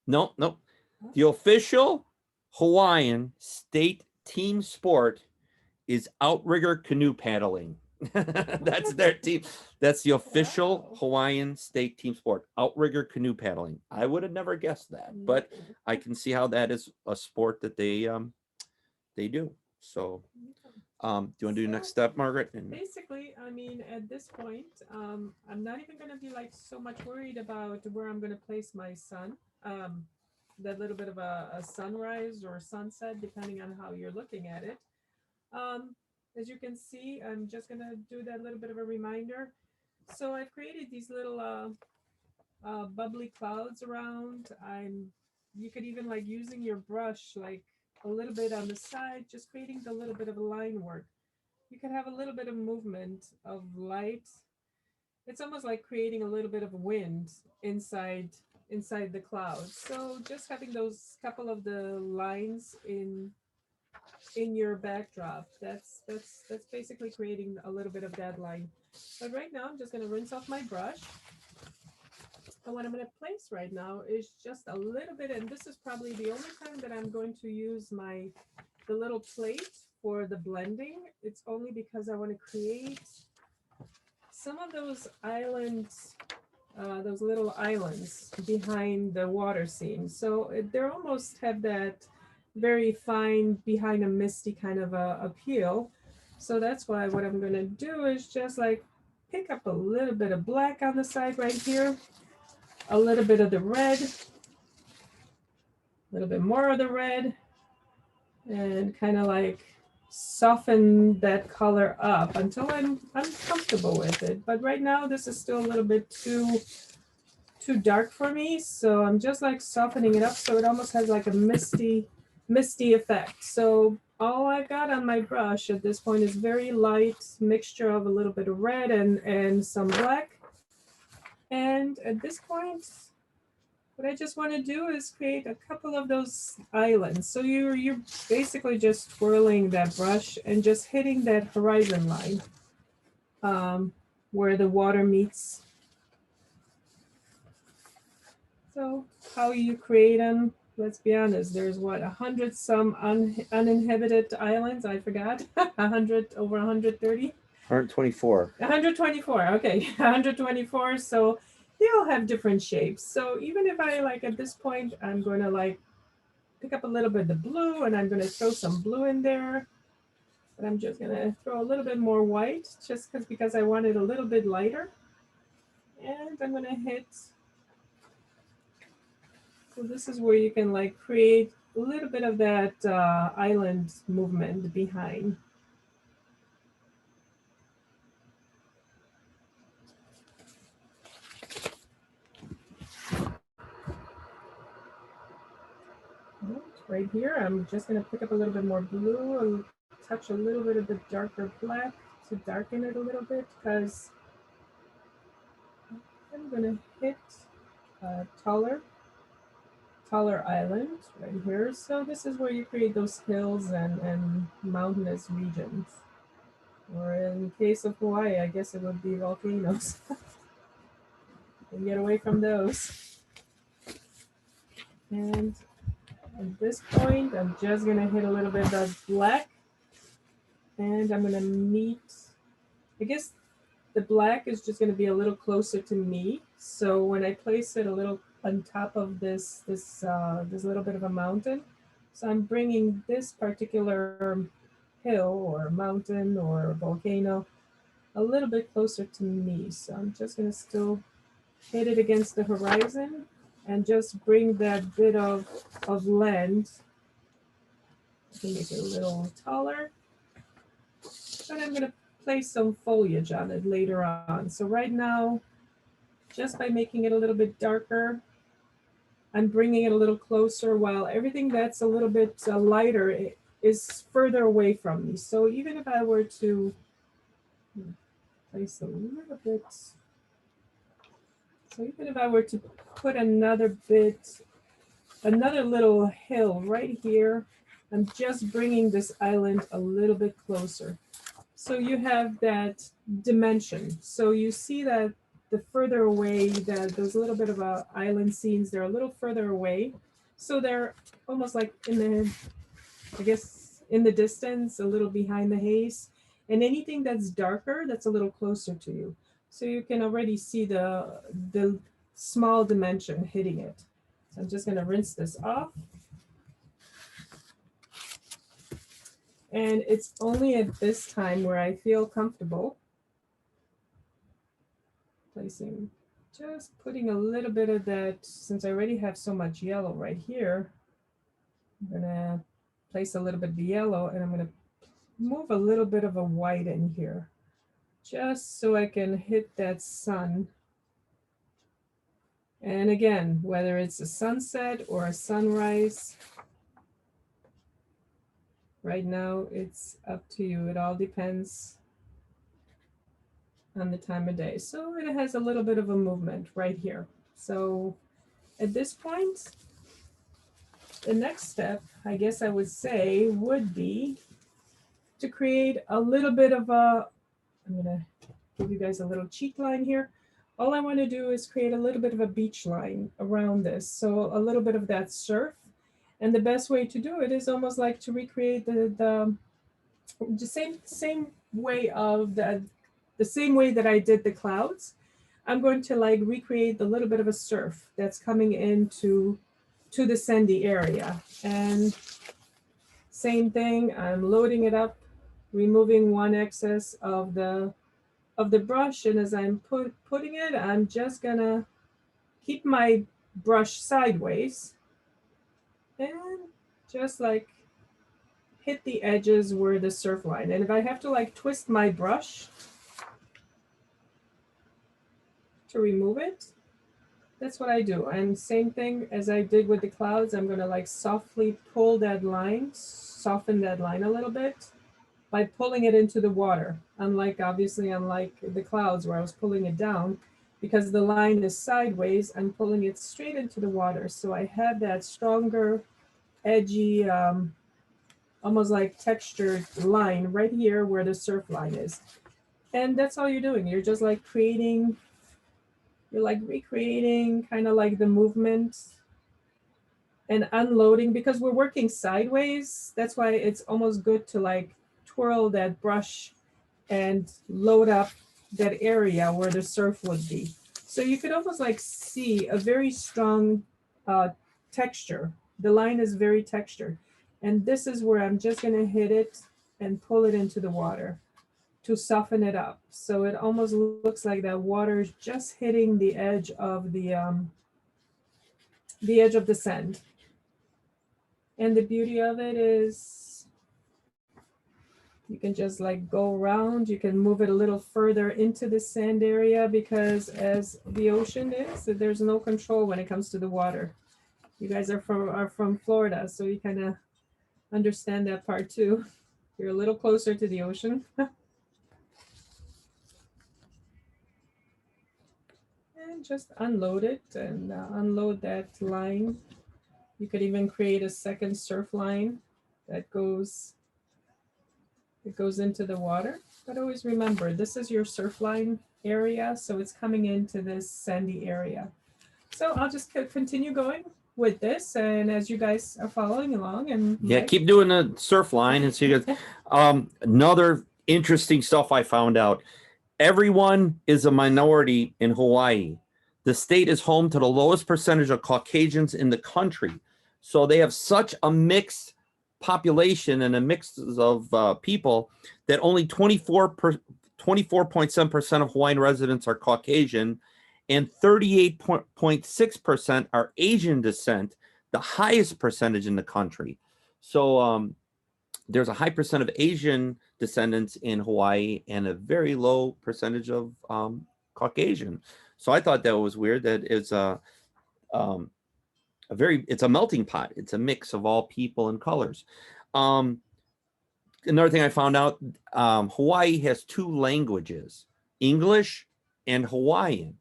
Nope. The official Hawaiian state team sport is outrigger canoe paddling. That's their team. That's the official Hawaiian state team sport, outrigger canoe paddling. I would have never guessed that, but I can see how that is a sport that they do. So, do you want to do next step, Margaret? And Basically, I mean, at this point, I'm not even going to be like so much worried about where I'm going to place my sun. That little bit of a sunrise or sunset, depending on how you're looking at it. As you can see, I'm just going to do that little bit of a reminder. So I've created these little bubbly clouds around. You could even like using your brush, like a little bit on the side, just creating the little bit of a line work. You can have a little bit of movement of light. It's almost like creating a little bit of wind inside the clouds. So just having those couple of the lines in your backdrop, that's basically creating a little bit of that line. But right now I'm just going to rinse off my brush. And what I'm going to place right now is just a little bit, and this is probably the only time that I'm going to use the little plate for the blending. It's only because I want to create some of those islands, those little islands behind the water scene. So they almost have that very fine, behind a misty kind of a appeal. So that's why what I'm going to do is just like pick up a little bit of black on the side right here, a little bit of the red, a little bit more of the red, and kind of like soften that color up until I'm comfortable with it. But right now this is still a little bit too dark for me, so I'm just like softening it up so it almost has like a misty effect. So all I got on my brush at this point is very light mixture of a little bit of red and some black. And at this point, what I just want to do is create a couple of those islands. So you're basically just twirling that brush and just hitting that horizon line where the water meets. So how you create them, let's be honest, there's what, 100 some uninhabited islands, I forgot, 100, over 130? 124. 124, okay, 124, so they all have different shapes. So even if I like at this point, I'm going to like pick up a little bit of the blue and I'm going to throw some blue in there. But I'm just going to throw a little bit more white just because I want it a little bit lighter. And I'm going to hit. So this is where you can like create a little bit of that island movement behind. Right here, I'm just going to pick up a little bit more blue and touch a little bit of the darker black to darken it a little bit, because I'm going to hit a taller island right here. So this is where you create those hills and mountainous regions. Or in case of Hawaii, I guess it would be volcanoes. And get away from those. And at this point, I'm just going to hit a little bit of black. And I'm going to meet, I guess the black is just going to be a little closer to me. So when I place it a little on top of this little bit of a mountain, so I'm bringing this particular hill or mountain or volcano a little bit closer to me. So I'm just going to still hit it against the horizon and just bring that bit of land. I can make it a little taller. But I'm going to place some foliage on it later on. So right now, just by making it a little bit darker, I'm bringing it a little closer, while everything that's a little bit lighter is further away from me. So even if I were to place a little bit, so even if I were to put another little hill right here, I'm just bringing this island a little bit closer. So you have that dimension. So you see that the further away, that those little bit of island scenes, they're a little further away. So they're almost like in the distance, a little behind the haze. and anything that's darker, that's a little closer to you. So you can already see the small dimension hitting it. So I'm just gonna rinse this off. And it's only at this time where I feel comfortable placing, just putting a little bit of that, since I already have so much yellow right here, I'm gonna place a little bit of the yellow, and I'm gonna move a little bit of a white in here, just so I can hit that sun. And again, whether it's a sunset or a sunrise, right now it's up to you. It all depends on the time of day. So it has a little bit of a movement right here. So at this point, the next step, I guess I would say, would be to create a little bit of a, I'm gonna give you guys a little cheat line here. All I want to do is create a little bit of a beach line around this. So a little bit of that surf. And the best way to do it is almost like to recreate the same way of the same way that I did the clouds. I'm going to like recreate the little bit of a surf that's coming into the sandy area. And same thing, I'm loading it up, removing one excess of the brush, and as I'm putting it, I'm just gonna keep my brush sideways and just like hit the edges where the surf line. And if I have to like twist my brush to remove it, that's what I do. And same thing as I did with the clouds, I'm gonna like softly pull that line, soften that line a little bit by pulling it into the water. Unlike the clouds where I was pulling it down, because the line is sideways, I'm pulling it straight into the water. So I have that stronger, edgy, almost like textured line right here where the surf line is. And that's all you're doing. You're just like creating, you're like recreating kind of like the movement and unloading, because we're working sideways. That's why it's almost good to like twirl that brush and load up that area where the surf would be. So you could almost like see a very strong texture. The line is very textured. And this is where I'm just gonna hit it and pull it into the water to soften it up. So it almost looks like that water is just hitting the edge of the sand. And the beauty of it is you can just like go around, you can move it a little further into the sand area, because as the ocean is, there's no control when it comes to the water. You guys are from Florida, so you kind of understand that part too. You're a little closer to the ocean. And just unload it and unload that line. You could even create a second surf line that goes into the water. But always remember, this is your surf line area, so it's coming into this sandy area. So I'll just continue going with this, and as you guys are following along, and yeah, keep doing the surf line, and so you guys. Another interesting stuff I found out: everyone is a minority in Hawaii. The state is home to the lowest percentage of Caucasians in the country, so they have such a mixed population and a mix of people that only 24.7% of Hawaiian residents are Caucasian, and 38.6% are Asian descent, the highest percentage in the country. So there's a high percent of Asian descendants in Hawaii and a very low percentage of Caucasian. So I thought that was weird. That it's it's a melting pot. It's a mix of all people and colors. Another thing I found out, Hawaii has two languages, English and Hawaiian.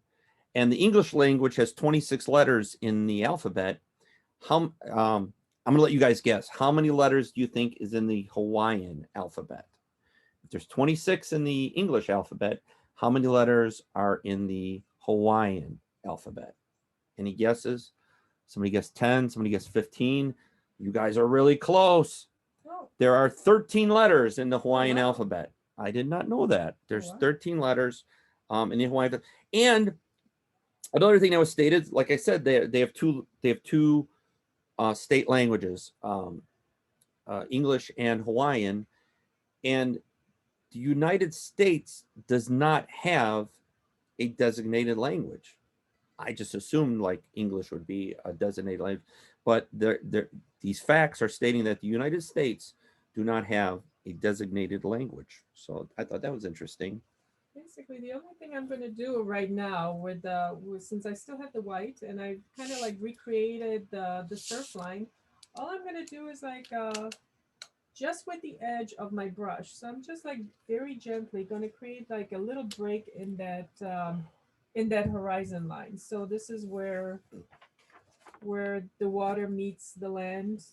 And the English language has 26 letters in the alphabet. I'm going to let you guys guess. How many letters do you think is in the Hawaiian alphabet? If there's 26 in the English alphabet, how many letters are in the Hawaiian alphabet? Any guesses? Somebody guessed 10, somebody guessed 15. You guys are really close. There are 13 letters in the Hawaiian alphabet. I did not know that. There's wow. 13 letters in the Hawaiian. And another thing that was stated, like I said, they have two state languages, English and Hawaiian, and the United States does not have a designated language. I just assumed like English would be a designated language, but these facts are stating that the United States do not have a designated language. So I thought that was interesting. Basically, the only thing I'm going to do right now with since I still have the white and I kind of like recreated the surf line, all I'm going to do is like just with the edge of my brush. So I'm just like very gently going to create like a little break in that horizon line. So this is where the water meets the land.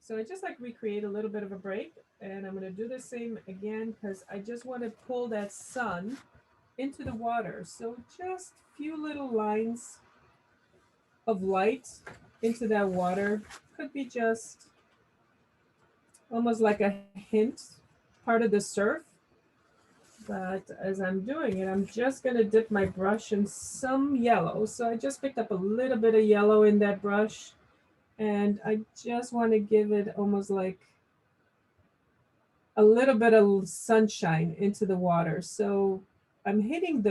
So I just like recreate a little bit of a break, and I'm going to do the same again because I just want to pull that sun into the water. So just few little lines of light into that water. Could be just almost like a hint, part of the surf. But as I'm doing it, I'm just going to dip my brush in some yellow. So I just picked up a little bit of yellow in that brush, and I just want to give it almost like a little bit of sunshine into the water. So I'm hitting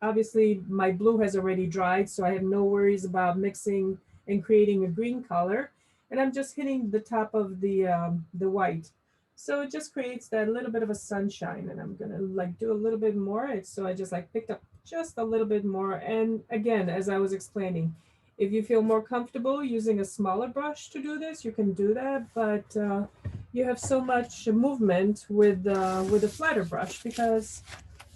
obviously my blue has already dried, so I have no worries about mixing and creating a green color. And I'm just hitting the top of the white. So it just creates that little bit of a sunshine, and I'm gonna like do a little bit more. So I just like picked up just a little bit more. And again, as I was explaining, if you feel more comfortable using a smaller brush to do this, you can do that. But you have so much movement with a flatter brush because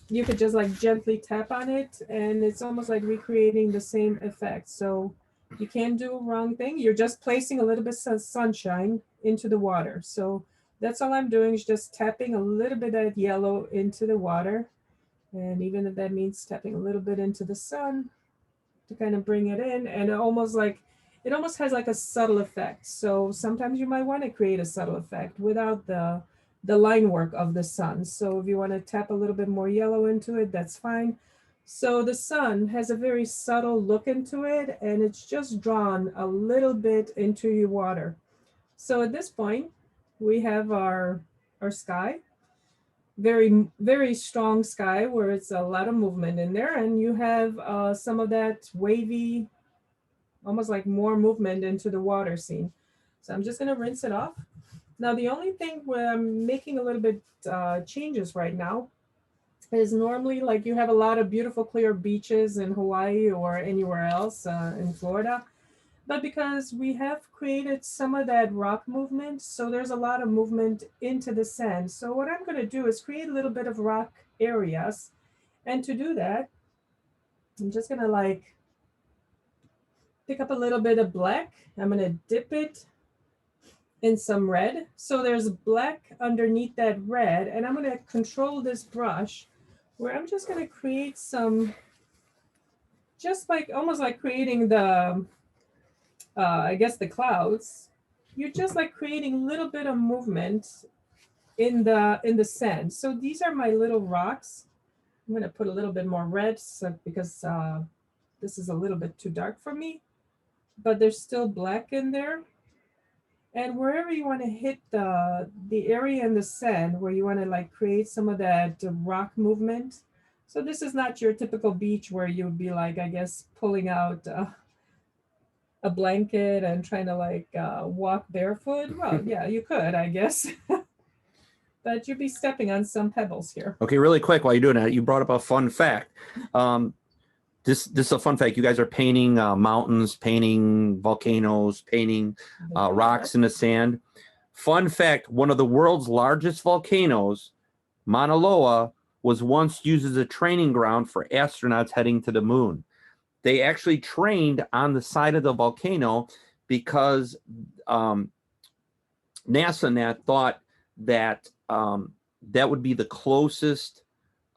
you could just like gently tap on it, and it's almost like recreating the same effect. So you can't do a wrong thing. You're just placing a little bit of sunshine into the water. So that's all I'm doing is just tapping a little bit of yellow into the water. And even if that means tapping a little bit into the sun to kind of bring it in, and it almost has like a subtle effect. So sometimes you might want to create a subtle effect without the line work of the sun. So if you want to tap a little bit more yellow into it, that's fine. So the sun has a very subtle look into it, and it's just drawn a little bit into your water. So at this point, we have our sky, very, very strong sky where it's a lot of movement in there, and you have some of that wavy, almost like more movement into the water scene. So I'm just going to rinse it off. Now, the only thing where I'm making a little bit changes right now is normally like you have a lot of beautiful clear beaches in Hawaii or anywhere else in Florida. But because we have created some of that rock movement, so there's a lot of movement into the sand. So what I'm going to do is create a little bit of rock areas. And to do that, I'm just going to like pick up a little bit of black. I'm going to dip it in some red. So there's black underneath that red. And I'm going to control this brush where I'm just going to create some, just like almost like creating the, I guess the clouds. You're just like creating a little bit of movement in the sand. So these are my little rocks. I'm going to put a little bit more red because this is a little bit too dark for me, but there's still black in there. And wherever you want to hit the area in the sand where you want to like create some of that rock movement. So this is not your typical beach where you would be like, I guess, pulling out a blanket and trying to like walk barefoot. Well, yeah, you could, I guess. But you'd be stepping on some pebbles here. Okay, really quick while you're doing that, you brought up a fun fact. This is a fun fact. You guys are painting mountains, painting volcanoes, painting rocks in the sand. Fun fact, one of the world's largest volcanoes, Mauna Loa, was once used as a training ground for astronauts heading to the moon. They actually trained on the side of the volcano because NASA thought that that would be the closest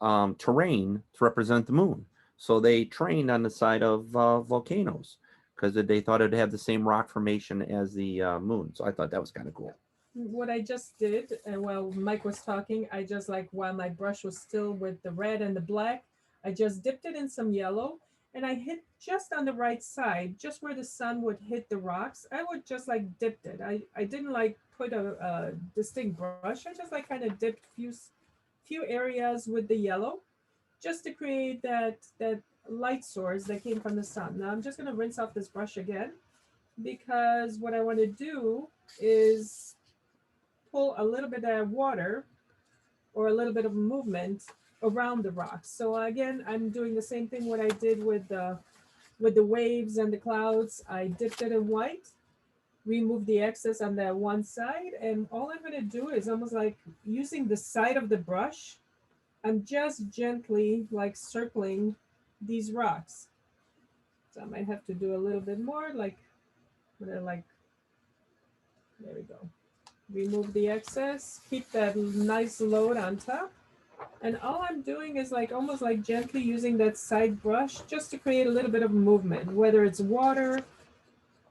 terrain to represent the moon. So they trained on the side of volcanoes because they thought it'd have the same rock formation as the moon. So I thought that was kind of cool. what I just did, and while Mike was talking, I just like while my brush was still with the red and the black, I just dipped it in some yellow and I hit just on the right side, just where the sun would hit the rocks. I would just like dipped it. I didn't like put a distinct brush. I just like kind of dipped few areas with the yellow just to create that light source that came from the sun. Now I'm just gonna rinse off this brush again because what I want to do is pull a little bit of water or a little bit of movement around the rocks. So again, I'm doing the same thing what I did with the waves and the clouds. I dipped it in white, remove the excess on that one side, and all I'm going to do is almost like using the side of the brush. I'm just gently like circling these rocks. So I might have to do a little bit more, like there we go. Remove the excess, keep that nice load on top. And all I'm doing is like almost like gently using that side brush just to create a little bit of movement, whether it's water,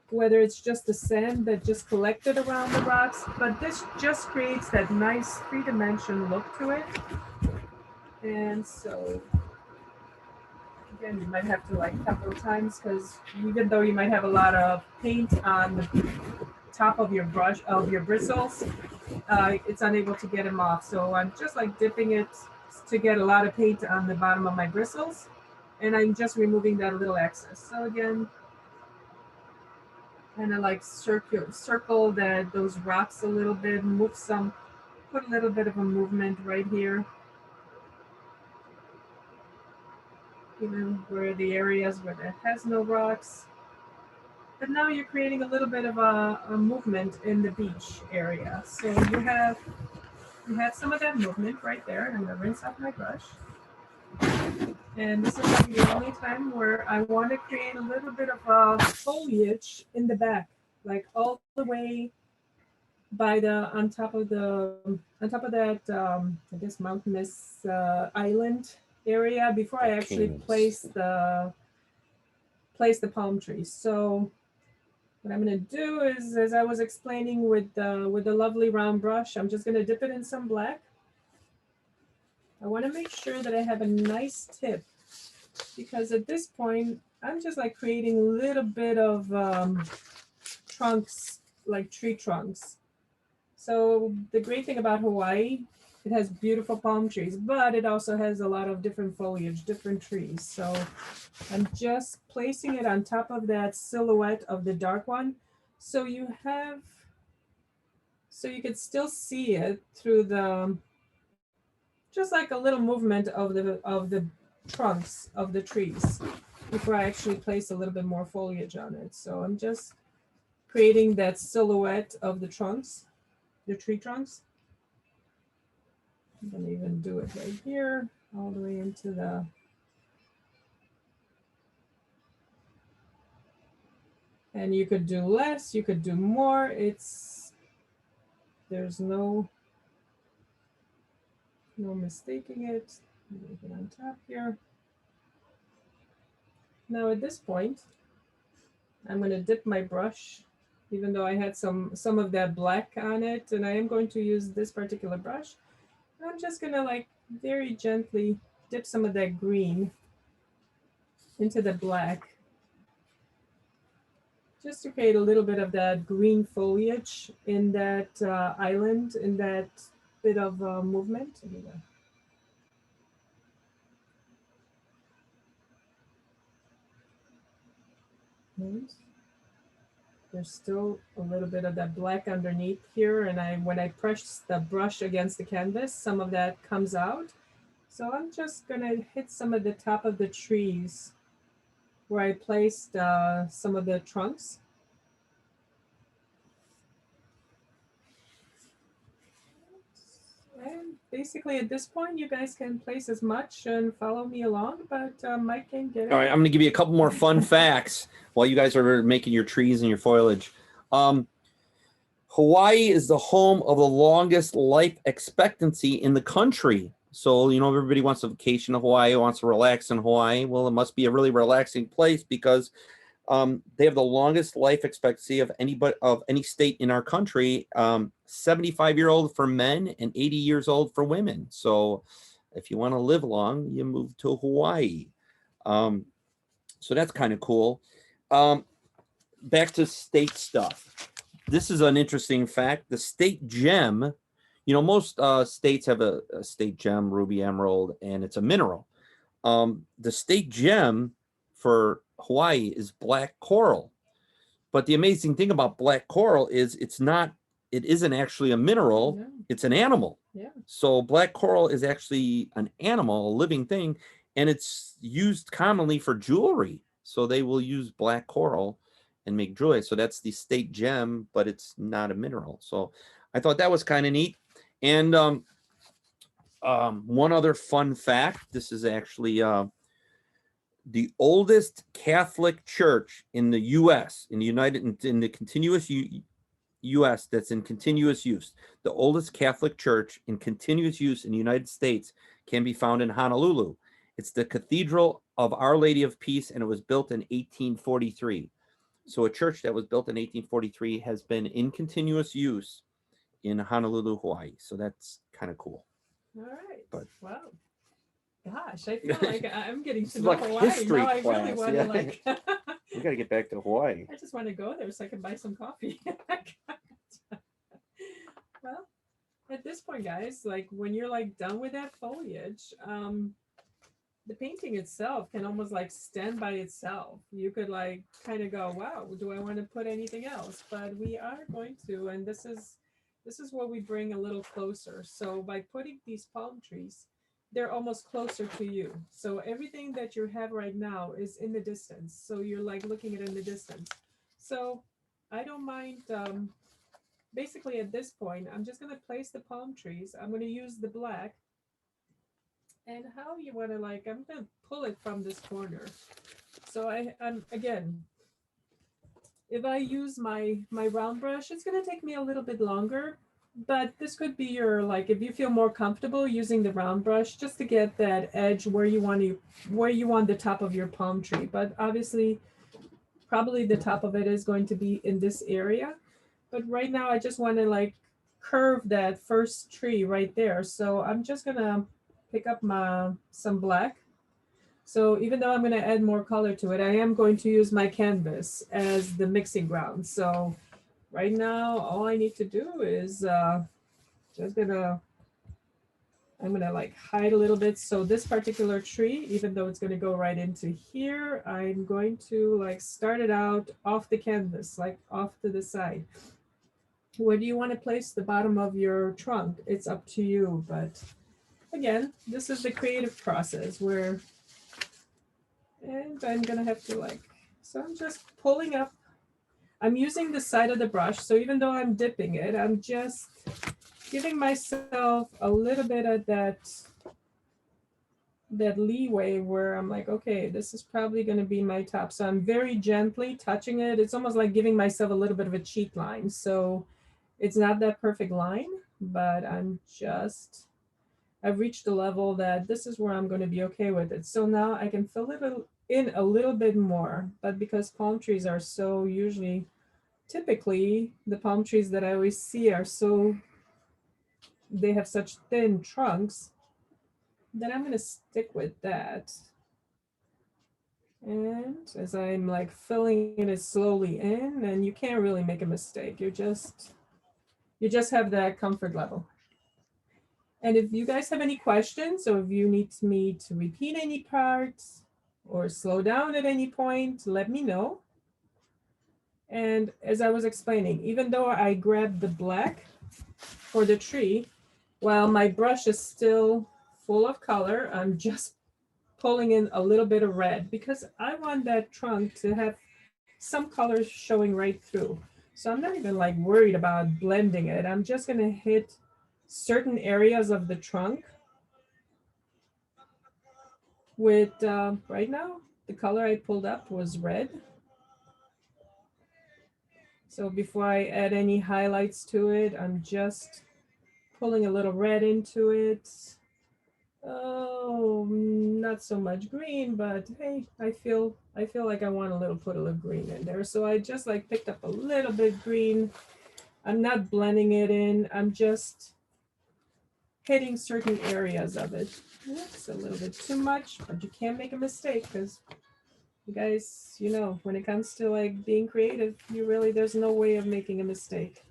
whether it's just the sand that just collected around the rocks, but this just creates that nice three-dimensional look to it. And so again, you might have to like couple times because even though you might have a lot of paint on the top of your brush, of your bristles, it's unable to get them off. So I'm just like dipping it to get a lot of paint on the bottom of my bristles. And I'm just removing that little excess. So again, kind of like circle those rocks a little bit, put a little bit of a movement right here. Even where the areas where it has no rocks. But now you're creating a little bit of a movement in the beach area. So you have some of that movement right there. I'm gonna rinse off my brush. And this is gonna be the only time where I want to create a little bit of foliage in the back, like all the way by on top of that, I guess mountainous island area before I actually place the palm trees. So what I'm going to do is, as I was explaining with the lovely round brush, I'm just going to dip it in some black. I want to make sure that I have a nice tip because at this point, I'm just like creating a little bit of trunks, like tree trunks. So the great thing about Hawaii, it has beautiful palm trees, but it also has a lot of different foliage, different trees. So I'm just placing it on top of that silhouette of the dark one. So you could still see it through just like a little movement of the trunks of the trees before I actually place a little bit more foliage on it. So I'm just creating that silhouette of the trunks, the tree trunks. I'm gonna even do it right here, all the way into the, and you could do less, you could do more. There's no mistaking it. Move it on top here. Now at this point, I'm going to dip my brush, even though I had some of that black on it, and I am going to use this particular brush. And I'm just going to like very gently dip some of that green into the black, just to create a little bit of that green foliage in that island, in that bit of movement. There's still a little bit of that black underneath here, and when I press the brush against the canvas, some of that comes out. So I'm just gonna hit some of the top of the trees where I placed some of the trunks. And basically at this point, you guys can place as much and follow me along, but Mike can get it. All right, I'm going to give you a couple more fun facts while you guys are making your trees and your foliage. Hawaii is the home of the longest life expectancy in the country. So, you know, everybody wants to vacation to Hawaii, wants to relax in Hawaii. Well, it must be a really relaxing place because They have the longest life expectancy of any state in our country. 75-year-old for men and 80 years old for women. So if you want to live long, you move to Hawaii. So that's kind of cool. Back to state stuff. This is an interesting fact. The state gem, you know, most states have a state gem, ruby, emerald, and it's a mineral. The state gem for Hawaii is black coral. But the amazing thing about black coral is it isn't actually a mineral, No. it's an animal. Yeah. So black coral is actually an animal, a living thing, and it's used commonly for jewelry. So they will use black coral and make jewelry. So that's the state gem, but it's not a mineral. So I thought that was kind of neat. And one other fun fact, this is actually the oldest Catholic church in the U.S., in the continuous U.S. that's in continuous use. The oldest Catholic church in continuous use in the United States can be found in Honolulu. It's the Cathedral of Our Lady of Peace, and it was built in 1843. So a church that was built in 1843 has been in continuous use in Honolulu, Hawaii. So that's kind of cool. All right. But- Wow. Gosh, I feel like I'm getting to It's know like Hawaii. history Now I really class, want yeah. to like. We got to get back to Hawaii. I just want to go there so I can buy some coffee. Well, at this point, guys, like when you're like done with that foliage, the painting itself can almost like stand by itself. You could like kind of go, wow, do I want to put anything else? But we are going to, and this is what we bring a little closer. So by putting these palm trees, they're almost closer to you. So everything that you have right now is in the distance. So you're like looking at it in the distance. So I don't mind, basically at this point, I'm just gonna place the palm trees. I'm gonna use the black. And how you wanna like, I'm gonna pull it from this corner. So I'm again, if I use my round brush, it's gonna take me a little bit longer. But this could be your, like, if you feel more comfortable using the round brush just to get that edge where you want the top of your palm tree. But obviously, probably the top of it is going to be in this area. But right now, I just want to like curve that first tree right there. So I'm just gonna pick up some black. So even though I'm gonna add more color to it, I am going to use my canvas as the mixing ground. So right now, all I need to do is I'm gonna like hide a little bit. So this particular tree, even though it's gonna go right into here, I'm going to like start it out off the canvas, like off to the side. Where do you want to place the bottom of your trunk? It's up to you. But again, this is the creative process where, and I'm gonna have to like, so I'm just pulling up. I'm using the side of the brush, so even though I'm dipping it, I'm just giving myself a little bit of that leeway where I'm like, okay, this is probably going to be my top. So I'm very gently touching it. It's almost like giving myself a little bit of a cheat line. So it's not that perfect line, but I've reached a level that this is where I'm going to be okay with it. So now I can fill it in a little bit more, but because palm trees are so typically the palm trees that I always see are they have such thin trunks, then I'm going to stick with that. And as I'm like filling it slowly in, and you can't really make a mistake. You just have that comfort level. And if you guys have any questions, or if you need me to repeat any parts or slow down at any point, let me know. And as I was explaining, even though I grabbed the black for the tree, while my brush is still full of color, I'm just pulling in a little bit of red because I want that trunk to have some colors showing right through. So I'm not even like worried about blending it. I'm just gonna hit certain areas of the trunk with, right now, the color I pulled up was red. So before I add any highlights to it, I'm just pulling a little red into it. Oh, not so much green, but hey, I feel like I want put a little green in there. So I just like picked up a little bit green. I'm not blending it in. I'm just hitting certain areas of it. That's a little bit too much, but you can't make a mistake because you guys, you know, when it comes to like being creative, there's no way of making a mistake.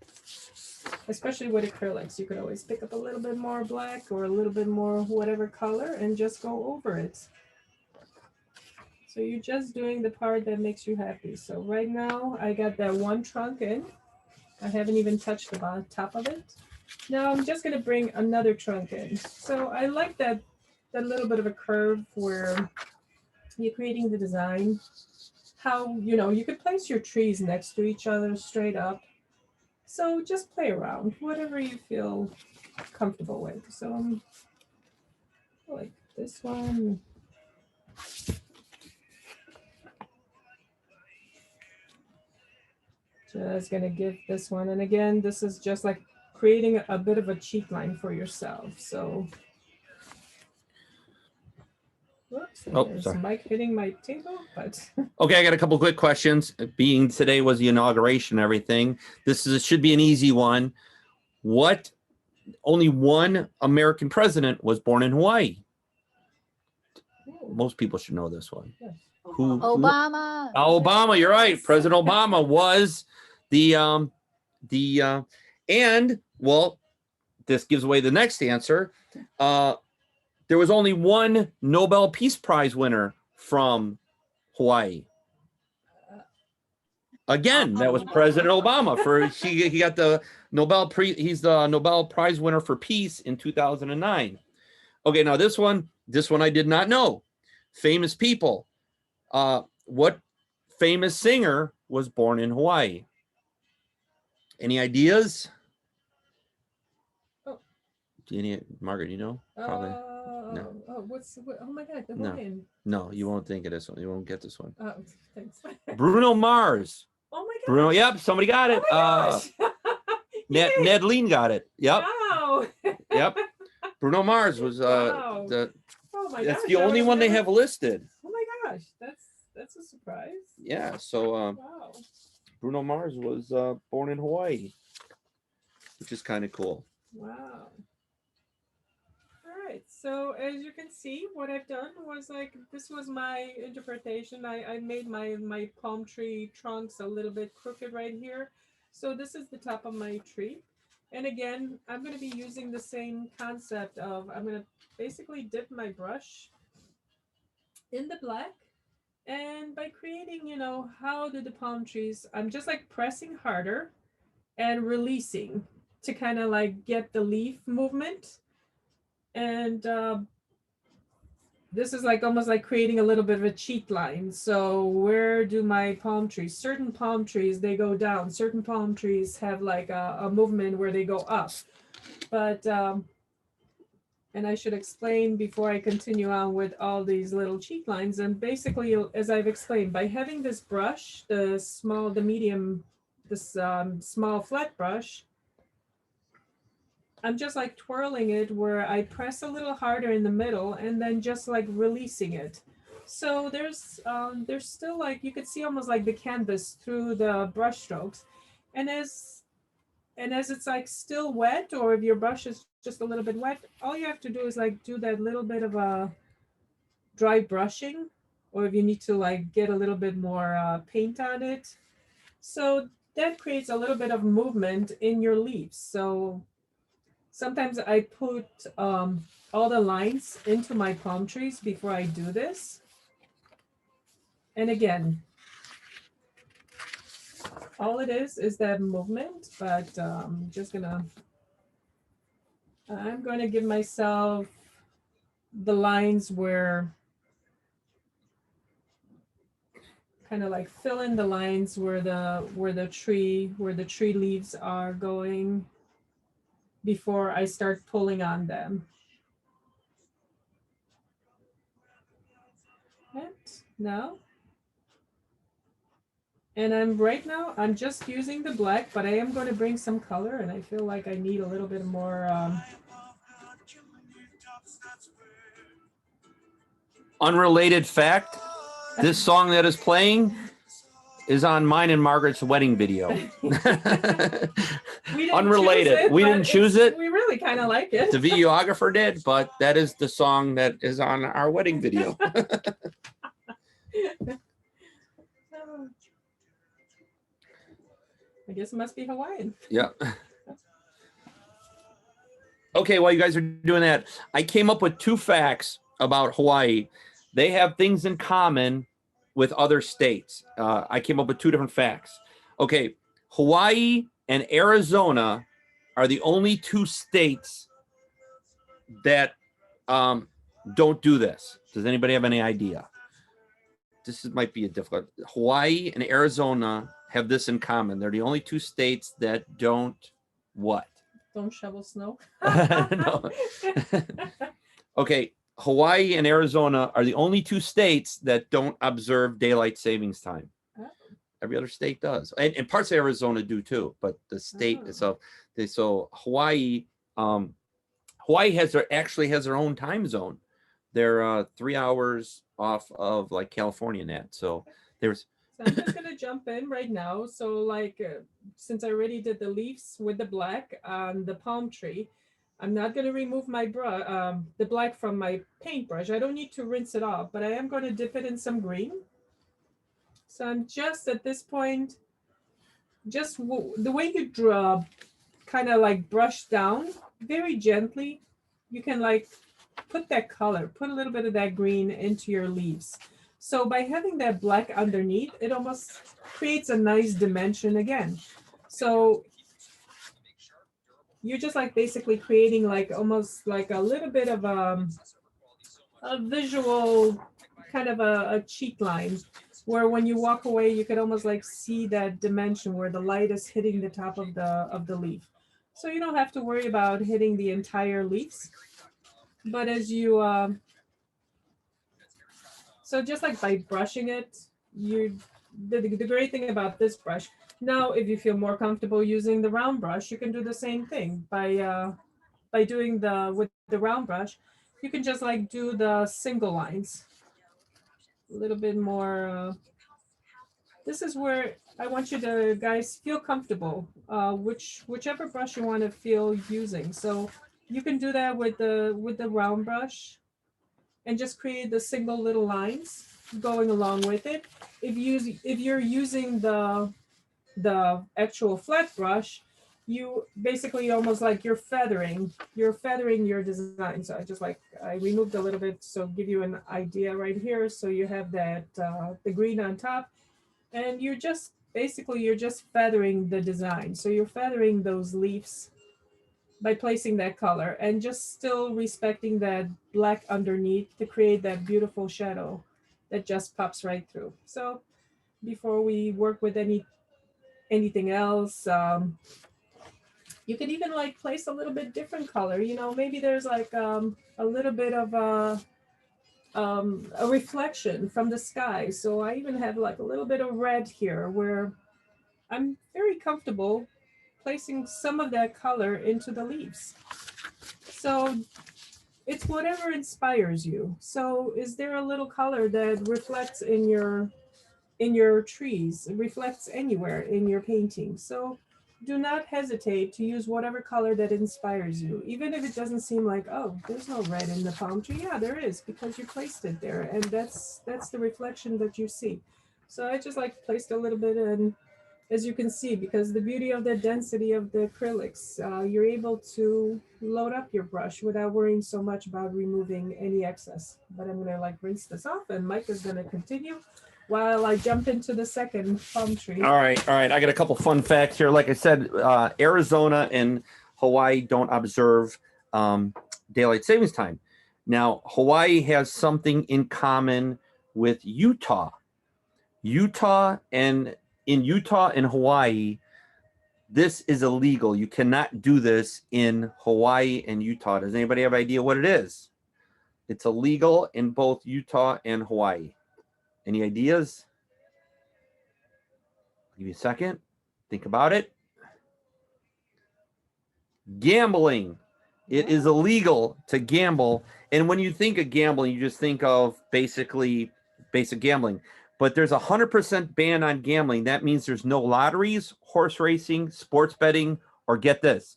Especially with acrylics, you could always pick up a little bit more black or a little bit more whatever color and just go over it. So you're just doing the part that makes you happy. So right now I got that one trunk in. I haven't even touched the top of it. Now I'm just gonna bring another trunk in. So I like that little bit of a curve where you're creating the design. How, you know, you could place your trees next to each other straight up. So just play around, whatever you feel comfortable with. So like this one. Just gonna give this one, and again, this is just like creating a bit of a cheek line for yourself. So, whoops, there's sorry. Mike hitting my table, but Okay, I got a couple quick questions. Being today was the inauguration and everything, should be an easy one. Only one American president was born in Hawaii. Most people should know this one. Yes. Who? Obama. Obama, you're right. President Obama was and well, this gives away the next answer. There was only one Nobel Peace Prize winner from Hawaii. Again, that was President Obama. He got the he's the Nobel Prize winner for peace in 2009. Okay, now this one I did not know. Famous people. What famous singer was born in Hawaii? Any ideas? Oh. Margaret, you know? Probably. No. Oh my God, the No. Hawaiian. No, you won't think of this one. You won't get this one. Oh, thanks. Bruno Mars. Oh my God. Bruno, yep, somebody got it. Oh my gosh. Ned Lean got it. Yep. Wow. Yep. Bruno Mars was Wow. Oh my that's gosh, the I only would've one they never- have listed. Oh my gosh, that's a surprise. Yeah, so Wow. Bruno Mars was born in Hawaii, which is kind of cool. Wow. All right. So as you can see, what I've done was like, this was my interpretation. I made my palm tree trunks a little bit crooked right here. So this is the top of my tree. And again, I'm going to be using the same concept of, I'm going to basically dip my brush in the black. And by creating, you know, how do the palm trees, I'm just like pressing harder and releasing to kind of like get the leaf movement. And this is like almost like creating a little bit of a cheat line. So where do my palm trees, certain palm trees, they go down. Certain palm trees have like a movement where they go up. But, and I should explain before I continue on with all these little cheat lines. And basically, as I've explained, by having this brush, this small flat brush, I'm just like twirling it where I press a little harder in the middle and then just like releasing it. So there's still like, you could see almost like the canvas through the brush strokes. And as it's like still wet, or if your brush is just a little bit wet, all you have to do is like do that little bit of a dry brushing, or if you need to like get a little bit more paint on it. So that creates a little bit of movement in your leaves. So sometimes I put all the lines into my palm trees before I do this. And again, all it is that movement, but I'm going to give myself the lines where, kind of like fill in the lines where the tree leaves are going before I start pulling on them. And now, and I'm just using the black, but I am going to bring some color, and I feel like I need a little bit more Unrelated fact, this song that is playing is on mine and Margaret's wedding video. We didn't Unrelated. choose it, We but didn't choose it. We really kind of like it. The videographer did, but that is the song that is on our wedding video. I guess it must be Hawaiian. Yeah. Okay, while you guys are doing that, I came up with 2 facts about Hawaii. They have things in common with other states. I came up with 2 different facts. Okay, Hawaii and Arizona are the only 2 states that don't do this. Does anybody have any idea? Might be a difficult. Hawaii and Arizona have this in common. They're the only 2 states that don't what? Don't shovel snow. No. Okay, Hawaii and Arizona are the only 2 states that don't observe daylight savings time. Oh. Every other state does, and parts of Arizona do too. But the state itself, so Hawaii, Hawaii actually has their own time zone. They're 3 hours off of like California and that. So there's. So I'm just gonna jump in right now. So like, since I already did the leaves with the black on the palm tree, I'm not gonna remove my the black from my paintbrush. I don't need to rinse it off, but I am gonna dip it in some green. So I'm just at this point, just the way you draw, kind of like brush down very gently, you can like put that color, put a little bit of that green into your leaves. So by having that black underneath, it almost creates a nice dimension again. So you're just like basically creating like almost like a little bit of a visual kind of a cheek line, where when you walk away, you could almost like see that dimension where the light is hitting the top of the leaf. So you don't have to worry about hitting the entire leaves. But as you, so just like by brushing it, the great thing about this brush, now if you feel more comfortable using the round brush, you can do the same thing by doing with the round brush, you can just like do the single lines. A little bit more, this is where I want you to guys feel comfortable, whichever brush you want to feel using. So you can do that with the round brush and just create the single little lines going along with it. If you're using the actual flat brush, you basically almost like you're feathering your design. So I removed a little bit, so give you an idea right here. So you have that the green on top, and you're just feathering the design. So you're feathering those leaves by placing that color and just still respecting that black underneath to create that beautiful shadow that just pops right through. So before we work with anything else, you can even like place a little bit different color. You know, maybe there's like a little bit of a reflection from the sky. So I even have like a little bit of red here where I'm very comfortable placing some of that color into the leaves. So it's whatever inspires you. So is there a little color that reflects in your trees, it reflects anywhere in your painting? So do not hesitate to use whatever color that inspires you, even if it doesn't seem like, oh, there's no red in the palm tree. Yeah, there is, because you placed it there, and that's the reflection that you see. So I just like placed a little bit, and as you can see, because the beauty of the density of the acrylics, you're able to load up your brush without worrying so much about removing any excess. But I'm gonna like rinse this off, and Mike is gonna continue while I jump into the second palm tree. All right. I got a couple fun facts here. Like I said, Arizona and Hawaii don't observe daylight savings time. Now, Hawaii has something in common with Utah. In Utah and Hawaii, this is illegal. You cannot do this in Hawaii and Utah. Does anybody have an idea what it is? It's illegal in both Utah and Hawaii. Any ideas? I'll give you a second. Think about it. Gambling. It is illegal to gamble. And when you think of gambling, you just think of basically basic gambling. But there's 100% ban on gambling. That means there's no lotteries, horse racing, sports betting, or get this,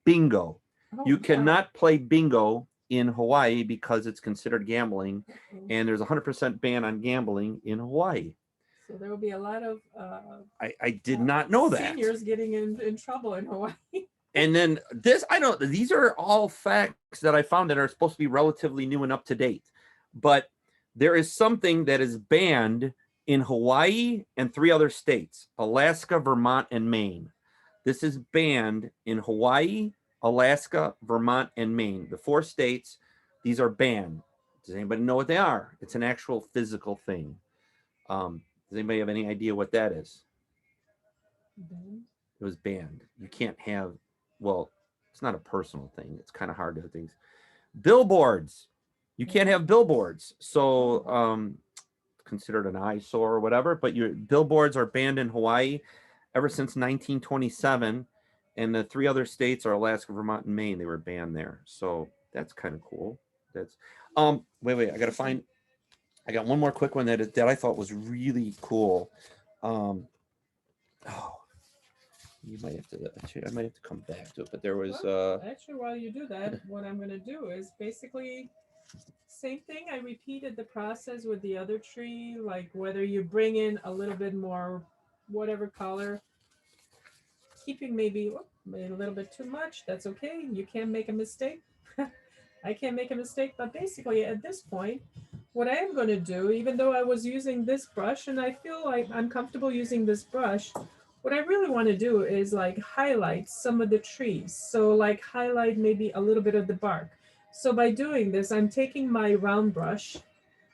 bingo. Oh, You wow. cannot play bingo in Hawaii because it's considered gambling. Uh-oh. And there's 100% ban on gambling in Hawaii. So there will be a lot of I did not know that. seniors getting in trouble in Hawaii. And then this, I don't, these are all facts that I found that are supposed to be relatively new and up to date. But there is something that is banned in Hawaii and 3 other states, Alaska, Vermont, and Maine. This is banned in Hawaii, Alaska, Vermont, and Maine. The 4 states, these are banned. Does anybody know what they are? It's an actual physical thing. Does anybody have any idea what that is? It was banned. You can't have, well, it's not a personal thing. It's kind of hard to do things. Billboards. You can't have billboards. So considered an eyesore or whatever, but your billboards are banned in Hawaii ever since 1927. And the 3 other states are Alaska, Vermont, and Maine. They were banned there. So that's kind of cool. That's wait, I got one more quick one that I thought was really cool. You might have to, I might have to come back to it, but there was actually, while you do that, what I'm going to do is basically same thing. I repeated the process with the other tree, like whether you bring in a little bit more whatever color, keeping maybe a little bit too much, that's okay. You can't make a mistake. I can't make a mistake, but basically at this point, what I am going to do, even though I was using this brush and I feel like I'm comfortable using this brush, what I really want to do is like highlight some of the trees. So like highlight maybe a little bit of the bark. So by doing this, I'm taking my round brush,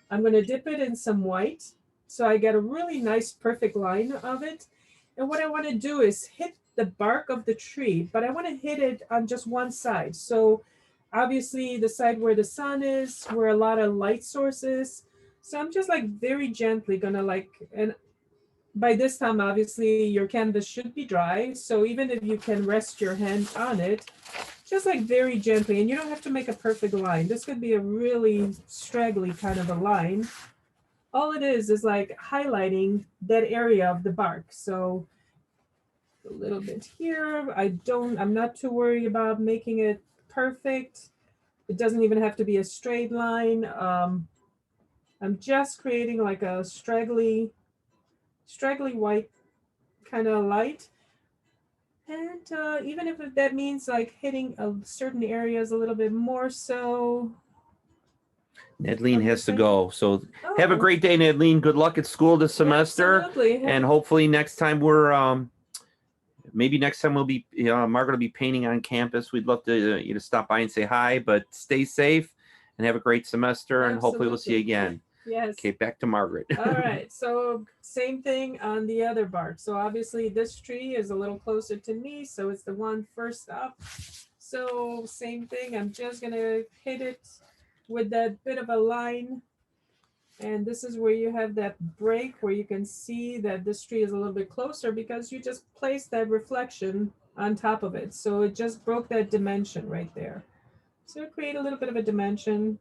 I'm going to dip it in some white. So I get a really nice, perfect line of it. And what I want to do is hit the bark of the tree, but I want to hit it on just one side. So obviously the side where the sun is, where a lot of light source is. So I'm just like very gently gonna like, and by this time, obviously your canvas should be dry. So even if you can rest your hand on it, just like very gently, and you don't have to make a perfect line. This could be a really straggly kind of a line. All it is like highlighting that area of the bark. So a little bit here. I'm not too worried about making it perfect. It doesn't even have to be a straight line. I'm just creating like a straggly white kind of light. And even if that means like hitting certain areas a little bit more so. Nedleen has to go. So have a great day, Nedleen. Good luck at school this semester. Absolutely. And hopefully next time maybe next time we'll be, Margaret will be painting on campus. We'd love to you to stop by and say hi, but stay safe and have a great semester. And hopefully we'll see you again. Yes. Okay, back to Margaret. All right. So same thing on the other bark. So obviously this tree is a little closer to me. So it's the one first up. So same thing. I'm just going to hit it with that bit of a line. And this is where you have that break where you can see that this tree is a little bit closer because you just placed that reflection on top of it. So it just broke that dimension right there. So create a little bit of a dimension.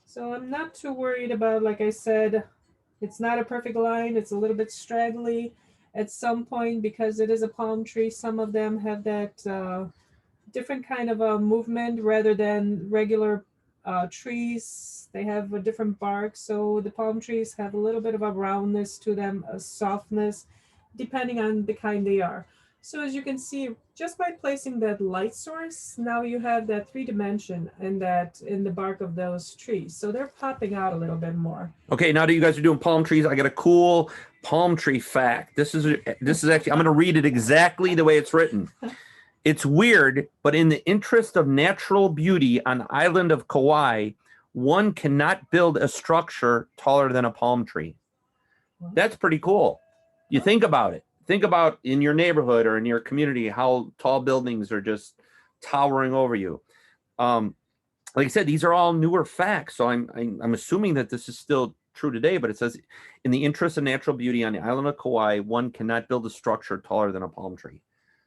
So I'm not too worried about, like I said, it's not a perfect line. It's a little bit straggly at some point because it is a palm tree. Some of them have that different kind of a movement rather than regular trees. They have a different bark. So the palm trees have a little bit of a roundness to them, a softness, depending on the kind they are. So as you can see, just by placing that light source, now you have that 3D in the bark of those trees. So they're popping out a little bit more. Okay, now that you guys are doing palm trees, I got a cool palm tree fact. This is actually, I'm going to read it exactly the way it's written. It's weird, but in the interest of natural beauty on the island of Kauai, one cannot build a structure taller than a palm tree. That's pretty cool. You think about it. Think about in your neighborhood or in your community how tall buildings are just towering over you. Like I said, these are all newer facts, so I'm assuming that this is still true today. But it says, in the interest of natural beauty on the island of Kauai, one cannot build a structure taller than a palm tree.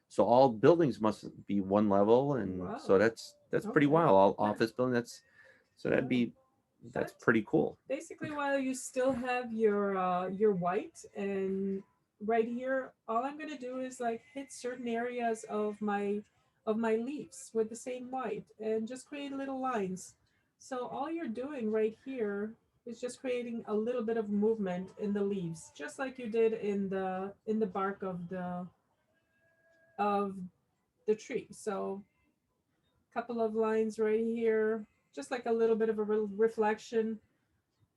So all buildings must be one level, and Wow. so that's pretty Okay. wild. All office building. That's That's pretty cool. basically while you still have your white, and right here, all I'm gonna do is like hit certain areas of my leaves with the same white and just create little lines. So all you're doing right here is just creating a little bit of movement in the leaves, just like you did in the bark of the tree. So a couple of lines right here, just like a little bit of a reflection.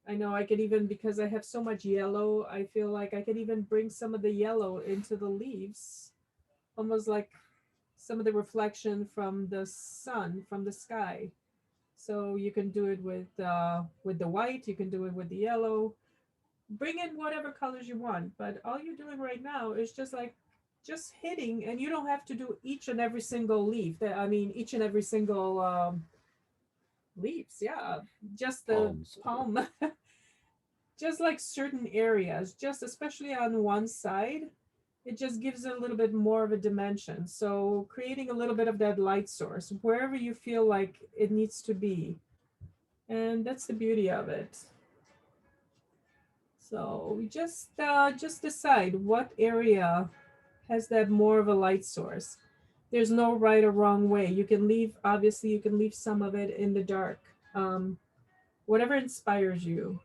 I know I could even, because I have so much yellow, I feel like I could even bring some of the yellow into the leaves, almost like some of the reflection from the sun, from the sky. So you can do it with the white, you can do it with the yellow. Bring in whatever colors you want, but all you're doing right now is just like just hitting, and you don't have to do each and every single leaf. I mean, each and every single leaves. Yeah, just the palm. Just like certain areas, just especially on one side, it just gives it a little bit more of a dimension. So creating a little bit of that light source wherever you feel like it needs to be. And that's the beauty of it. So we just decide what area has that more of a light source. There's no right or wrong way. You can leave, obviously, you can leave some of it in the dark. Whatever inspires you.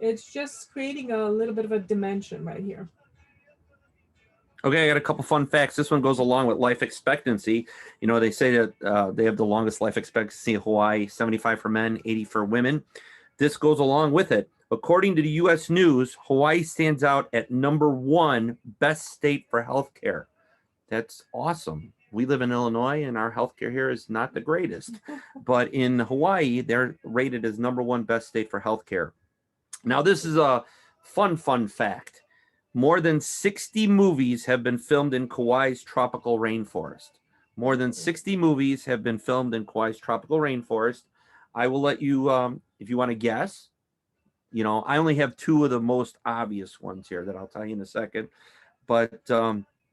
It's just creating a little bit of a dimension right here. Okay, I got a couple fun facts. This one goes along with life expectancy. You know, they say that they have the longest life expectancy in Hawaii, 75 for men, 80 for women. This goes along with it. According to the U.S. News, Hawaii stands out at #1 best state for healthcare. That's awesome. We live in Illinois, and our healthcare here is not the greatest. But in Hawaii, they're rated as #1 best state for healthcare. Now, this is a fun fact. More than 60 movies have been filmed in Kauai's tropical rainforest. More than 60 movies have been filmed in Kauai's tropical rainforest. I will let you, if you want to guess, you know, I only have two of the most obvious ones here that I'll tell you in a second. But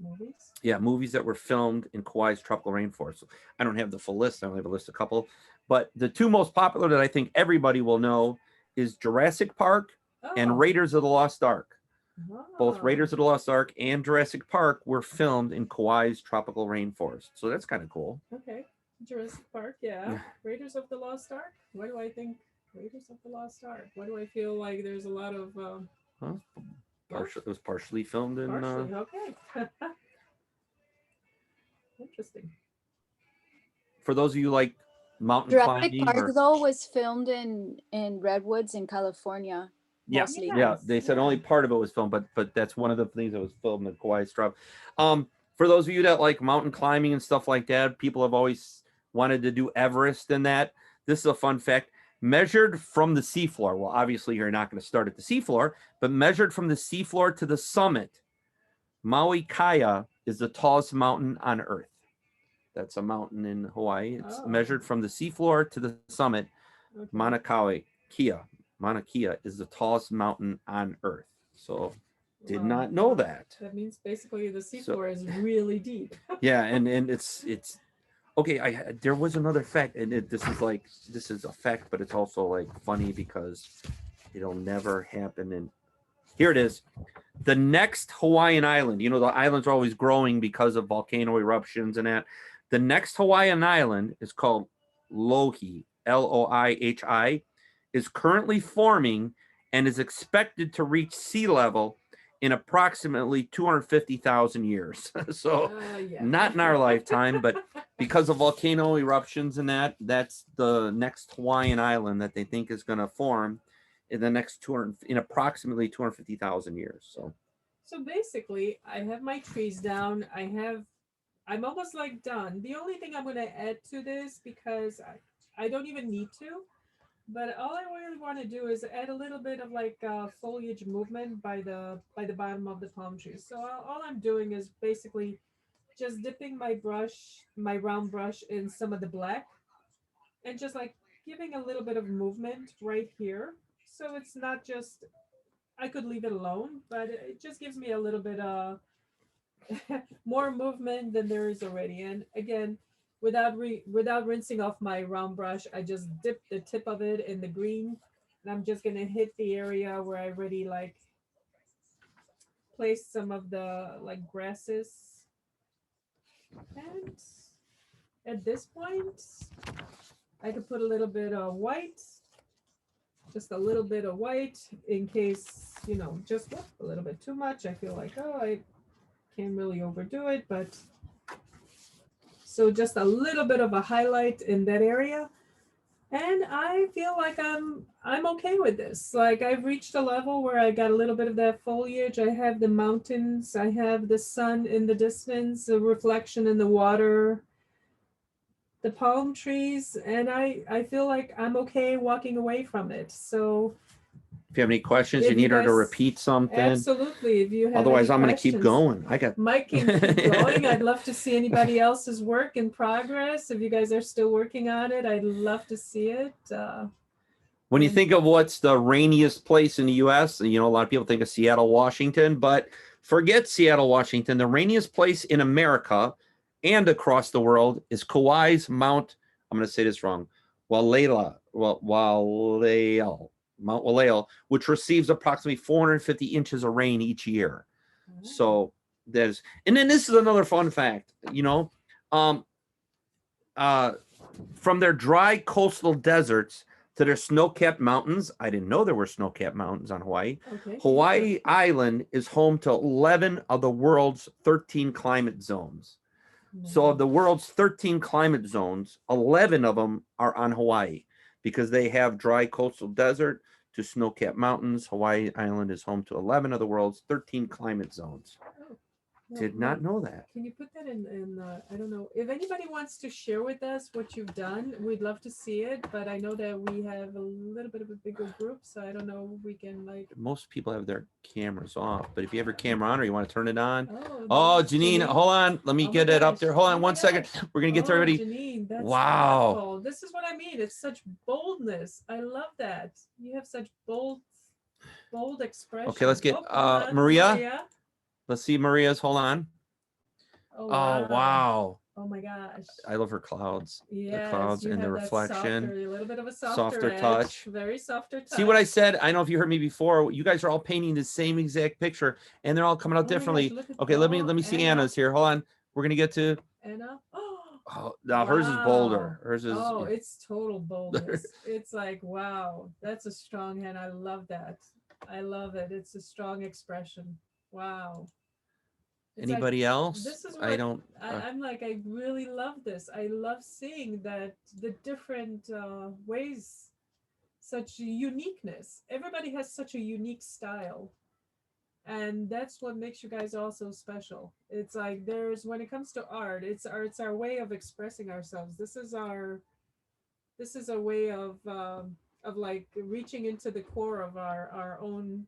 Movies? yeah, movies that were filmed in Kauai's tropical rainforest. I don't have the full list. I only have a list of a couple. But the two most popular that I think everybody will know is Jurassic Park and Raiders of the Lost Ark. Both Raiders of the Lost Ark and Jurassic Park were filmed in Kauai's tropical rainforest. So that's kind of cool. Okay. Jurassic Park, yeah. Raiders of the Lost Ark? Why do I think Raiders of the Lost Ark? Why do I feel like there's a lot of... It was partially filmed in... Partially, okay. Interesting. For those of you like mountain Jurassic climbing... Park, though, was filmed in Redwoods in California. Yes, Mostly. yeah. They said only part of it was filmed, but that's one of the things that was filmed in Kauai's trop. For those of you that like mountain climbing and stuff like that, people have always wanted to do Everest and that. This is a fun fact. Measured from the seafloor, well, obviously you're not going to start at the seafloor, but measured from the seafloor to the summit, Maui Kea is the tallest mountain on Earth. That's a mountain in Hawaii. It's measured from the seafloor to the summit. Okay. Mauna Kea is the tallest mountain on Earth. So did not know that. That means basically the seafloor is really deep. Yeah, and it's okay. There was another fact, and this is a fact, but it's also like funny because it'll never happen. And here it is. The next Hawaiian island, you know, the islands are always growing because of volcano eruptions and that. The next Hawaiian island is called Lohi, Loihi, is currently forming and is expected to reach sea level in approximately 250,000 years. So not in our lifetime, but because of volcano eruptions and that's the next Hawaiian island that they think is going to form in the next approximately 250,000 years. So basically, I have my trees down. I'm almost like done. The only thing I'm going to add to this, because I don't even need to, but all I really want to do is add a little bit of like foliage movement by the bottom of the palm trees. So all I'm doing is basically just dipping my round brush in some of the black and just like giving a little bit of movement right here. So it's not just, I could leave it alone, but it just gives me a little bit more movement than there is already. And again, without rinsing off my round brush, I just dip the tip of it in the green, and I'm just gonna hit the area where I already like placed some of the like grasses. And at this point, I could put a little bit of white, just a little bit of white in case, you know, just a little bit too much. I feel like, oh, I can't really overdo it, but so just a little bit of a highlight in that area. And I feel like I'm okay with this. Like I've reached a level where I got a little bit of that foliage. I have the mountains, I have the sun in the distance, the reflection in the water, the palm trees, and I feel like I'm okay walking away from it. So If you have any questions, if you need her to guys- repeat something. Absolutely. If you have Otherwise, any I'm going to keep questions, going. I got. Mike can keep going. I'd love to see anybody else's work in progress. If you guys are still working on it, I'd love to see it. When you think of what's the rainiest place in the U.S., you know, a lot of people think of Seattle, Washington, but forget Seattle, Washington. The rainiest place in America and across the world is Kauai's Mount, I'm going to say this wrong, Mount Waleo, which receives approximately 450 inches of rain each year. So there's, and then this is another fun fact, you know, from their dry coastal deserts to their snow-capped mountains. I didn't know there were snow-capped mountains on Hawaii. Okay. Hawaii Island is home to 11 of the world's 13 climate zones. So of the world's 13 climate zones, 11 of them are on Hawaii because they have dry coastal desert to snow-capped mountains. Hawaii Island is home to 11 of the world's 13 climate zones. Did not know that. Can you put that in I don't know. If anybody wants to share with us what you've done, we'd love to see it. But I know that we have a little bit of a bigger group, so I don't know if we can like. Most people have their cameras off, but if you have your camera on or you want to turn it on. Oh, Janine, hold on. Let me Oh get my it up gosh. there. Hold Oh on my 1 second. gosh. We're going to get to everybody. Janine, that's Wow. wonderful. This is what I mean. It's such boldness. I love that. You have such bold expression. Okay, let's get Maria. Let's see Maria's. Hold on. Oh, wow. Oh my gosh. I love her clouds. Yes, The clouds you and the have that reflection. softer, a little bit of a Softer edge, touch. very softer touch. See what I said? I know if you heard me before, you guys are all painting the same exact picture and they're all coming out Oh my gosh, differently. look at Okay, let me that. see Anna. Anna's here. Hold on. We're going to get to Anna. Oh, now hers is bolder. Hers is Oh, it's total boldness. It's like, wow, that's a strong hand. I love that. I love it. It's a strong expression. Wow. It's like, anybody else? this is I what don't I'm like, I really love this. I love seeing that the different ways, such uniqueness. Everybody has such a unique style. And that's what makes you guys all so special. It's like there's, when it comes to art, it's our way of expressing ourselves. This is a way of like reaching into the core of our own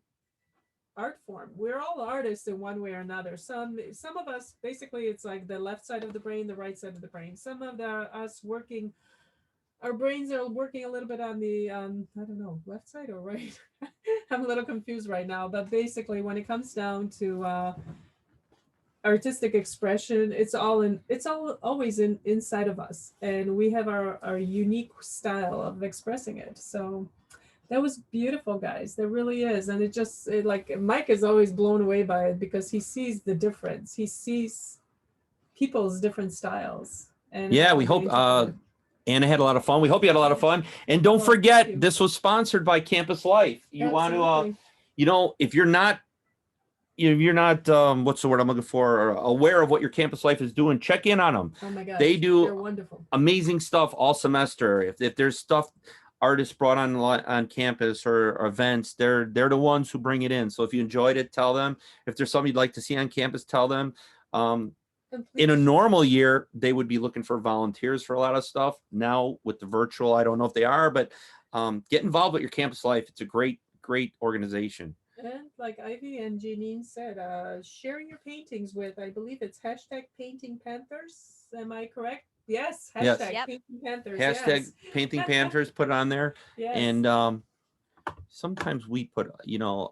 art form. We're all artists in one way or another. Some of us, basically, it's like the left side of the brain, the right side of the brain. Some of us working, our brains are working a little bit on the I don't know, left side or right. I'm a little confused right now, but basically when it comes down to artistic expression, it's always inside of us, and we have our unique style of expressing it. So that was beautiful, guys. That really is. And it like Mike is always blown away by it because he sees the difference. He sees people's different styles. And yeah, we hope Anna had a lot of fun. We hope you had a lot of fun. And don't forget, this was sponsored by Campus Life. You want to, you know, if you're not, what's the word I'm looking for, aware of what your Campus Life is doing, check in on them. Oh my gosh, they do they're wonderful, amazing stuff all semester. If there's stuff artists brought on campus or events, they're the ones who bring it in. So if you enjoyed it, tell them. If there's something you'd like to see on campus, tell them. In a normal year, they would be looking for volunteers for a lot of stuff. Now with the virtual, I don't know if they are, but get involved with your Campus Life. It's a great organization. And like Ivy and Janine said, sharing your paintings with, I believe it's #PaintingPanthers. Am I correct? Yes. Yes. #PaintingPanthers. Hashtag Painting Panthers. Put it on there. Yes. And sometimes we put, Yeah.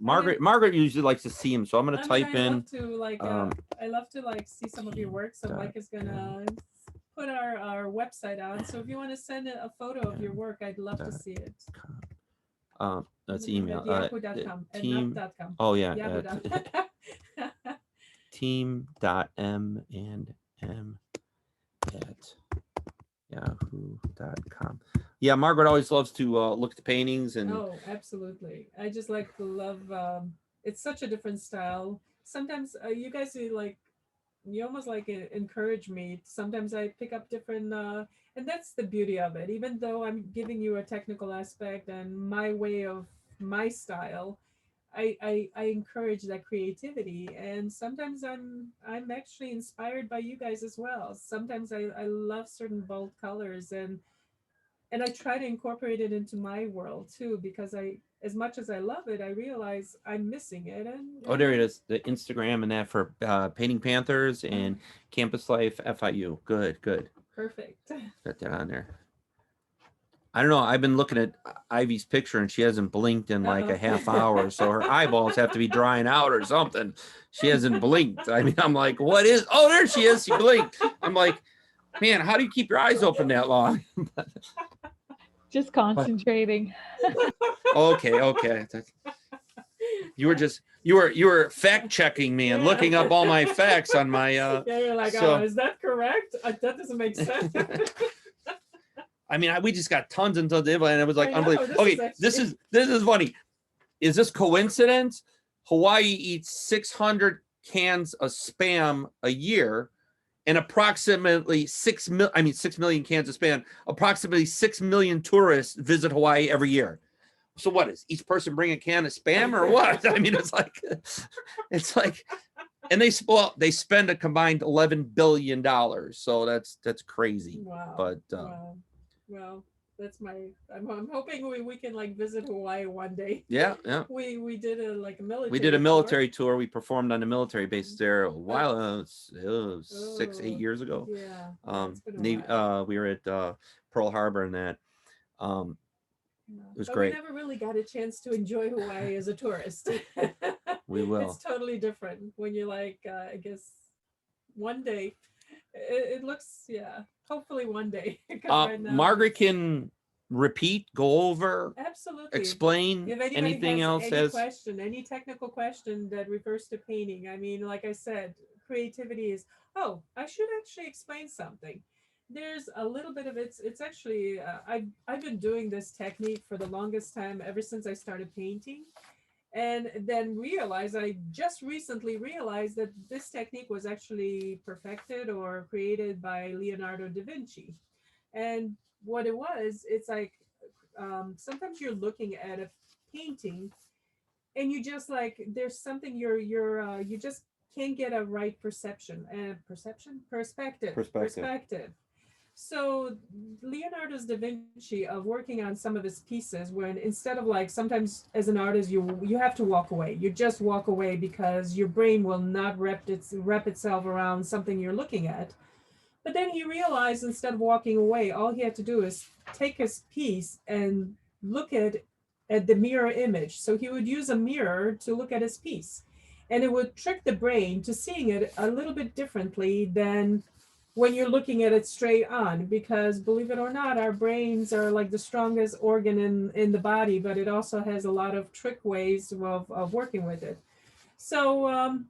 Margaret usually likes to see them, so I'm gonna type in. I love to like see some of your work. So Mike is gonna put our website on. So if you want to send a photo of your work, I'd love to see it. That's email. At yahoo.com and team. not .com. Oh yeah. Yahoo.com. team.m&m at yahoo.com. Yeah, Margaret always loves to look at the paintings and. Oh, absolutely. I just like to love. It's such a different style. Sometimes you guys you almost like encourage me. Sometimes I pick up different, and that's the beauty of it. Even though I'm giving you a technical aspect and my way of my style, I encourage that creativity. And sometimes I'm actually inspired by you guys as well. Sometimes I love certain bold colors and I try to incorporate it into my world too, because as much as I love it, I realize I'm missing it. And Oh, there it is. The Instagram and that for Painting Panthers and Campus Life FIU. Good. Perfect. Got that on there. I don't know. I've been looking at Ivy's picture and she hasn't blinked in like a half hour. So her eyeballs have to be drying out or something. She hasn't blinked. I mean, I'm like, what is? Oh, there she is. She blinked. I'm like, man, how do you keep your eyes open that long? Just concentrating. Okay. You were fact checking me and looking up all my facts on my. Yeah, you're like, oh, is that correct? That doesn't make sense. I mean, we just got tons and tons of info, and it was like unbelievable. This is funny. Is this coincidence? Hawaii eats 600 cans of Spam a year, and approximately 6 million cans of Spam. Approximately 6 million tourists visit Hawaii every year. So what is each person bring a can of Spam or what? I mean, it's like, and they spend a combined $11 billion. So that's crazy. Wow. But wow. Well, that's I'm hoping we can like visit Hawaii one day. Yeah. We did a military. We did a military tour. We performed on the military base there a while. It was 6-8 years ago. Yeah. It's been a while. We were at Pearl Harbor and that. It was great. We never really got a chance to enjoy Hawaii as a tourist. We will. It's totally different when you're like, I guess, one day. It looks, yeah. Hopefully one day. Right now, Margaret can go over, absolutely, explain if anything else. Any technical question that refers to painting. I mean, like I said, creativity is. Oh, I should actually explain something. There's a little bit of it's actually I've been doing this technique for the longest time, ever since I started painting, and then I just recently realized that this technique was actually perfected or created by Leonardo da Vinci. And what it was, it's like sometimes you're looking at a painting and you just like there's something you just can't get a right perspective. So Leonardo da Vinci, of working on some of his pieces, when instead of like sometimes as an artist you have to walk away. You just walk away because your brain will not wrap itself around something you're looking at. But then he realized instead of walking away, all he had to do is take his piece and look at the mirror image. So he would use a mirror to look at his piece, and it would trick the brain to seeing it a little bit differently than when you're looking at it straight on, because believe it or not, our brains are like the strongest organ in the body, but it also has a lot of trick ways of working with it. So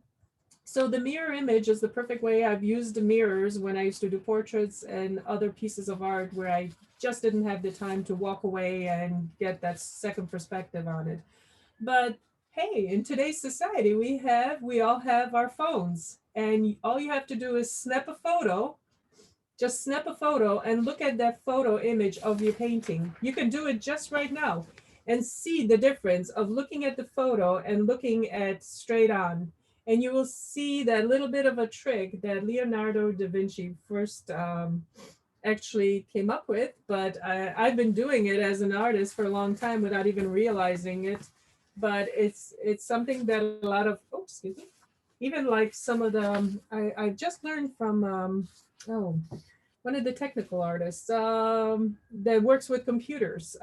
the mirror image is the perfect way. I've used the mirrors when I used to do portraits and other pieces of art where I just didn't have the time to walk away and get that second perspective on it. But hey, in today's society, we all have our phones, and all you have to do is snap a photo. Just snap a photo and look at that photo image of your painting. You can do it just right now and see the difference of looking at the photo and looking at straight on. And you will see that little bit of a trick that Leonardo da Vinci first actually came up with, but I've been doing it as an artist for a long time without even realizing it. But it's something that a lot of, even like some of the, I just learned from, one of the technical artists that works with computers.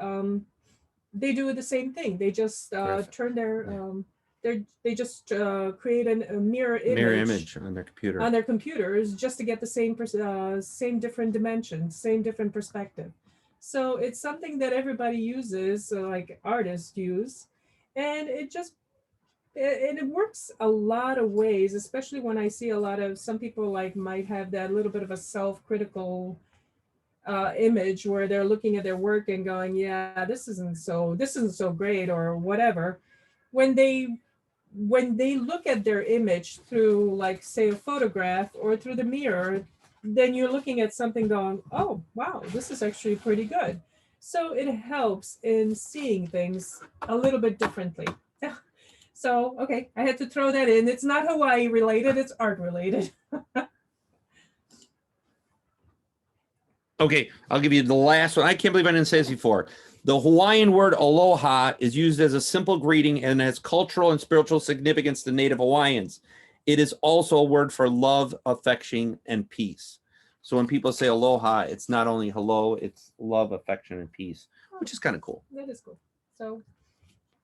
they do the same thing. They just Perfect. turn their Yeah. they just create a mirror image on their computer. on their computers just to get the same different dimensions, same different perspective. So it's something that everybody uses, like artists use, and it works a lot of ways, especially when I see a lot of some people like might have that little bit of a self-critical image where they're looking at their work and going, yeah, this isn't so great or whatever. When they look at their image through, like, say, a photograph or through the mirror, then you're looking at something going, oh, wow, this is actually pretty good. So it helps in seeing things a little bit differently. So, okay, I had to throw that in. It's not Hawaii related, it's art related. Okay, I'll give you the last one. I can't believe I didn't say this before. The Hawaiian word aloha is used as a simple greeting and has cultural and spiritual significance to Native Hawaiians. It is also a word for love, affection, and peace. So when people say aloha, it's not only hello, it's love, affection, and peace, which is kind of cool. That is cool. So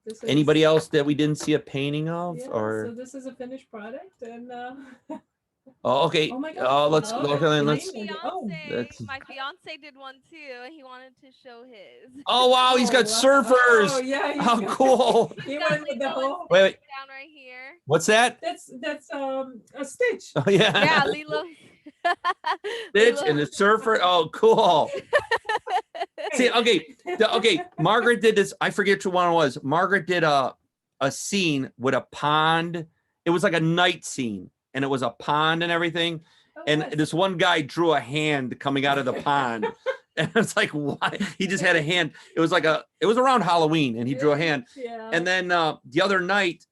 this is, Anybody else that we didn't see a painting of? yeah, or so this is a finished product, and Oh, okay. oh my God. Let's Oh, okay, that's let's. amazing. My fiance did one too, and he wanted to show his. Oh wow, he's got wow. surfers. Oh, yeah, he's How got- cool. He Got went with the Lilo and whole. Wait, wait. down right here. What's that? That's a stitch. Oh yeah. Yeah, Lilo. Bitch and the surfer. Oh, cool. See, okay. Margaret did this. I forget which one it was. Margaret did a scene with a pond. It was like a night scene, and it was a pond and everything. Oh, And nice. this one guy drew a hand coming out of the pond. And it's like, why? He just had a hand. It was around Halloween, and he drew a hand. Yeah. And then the other night,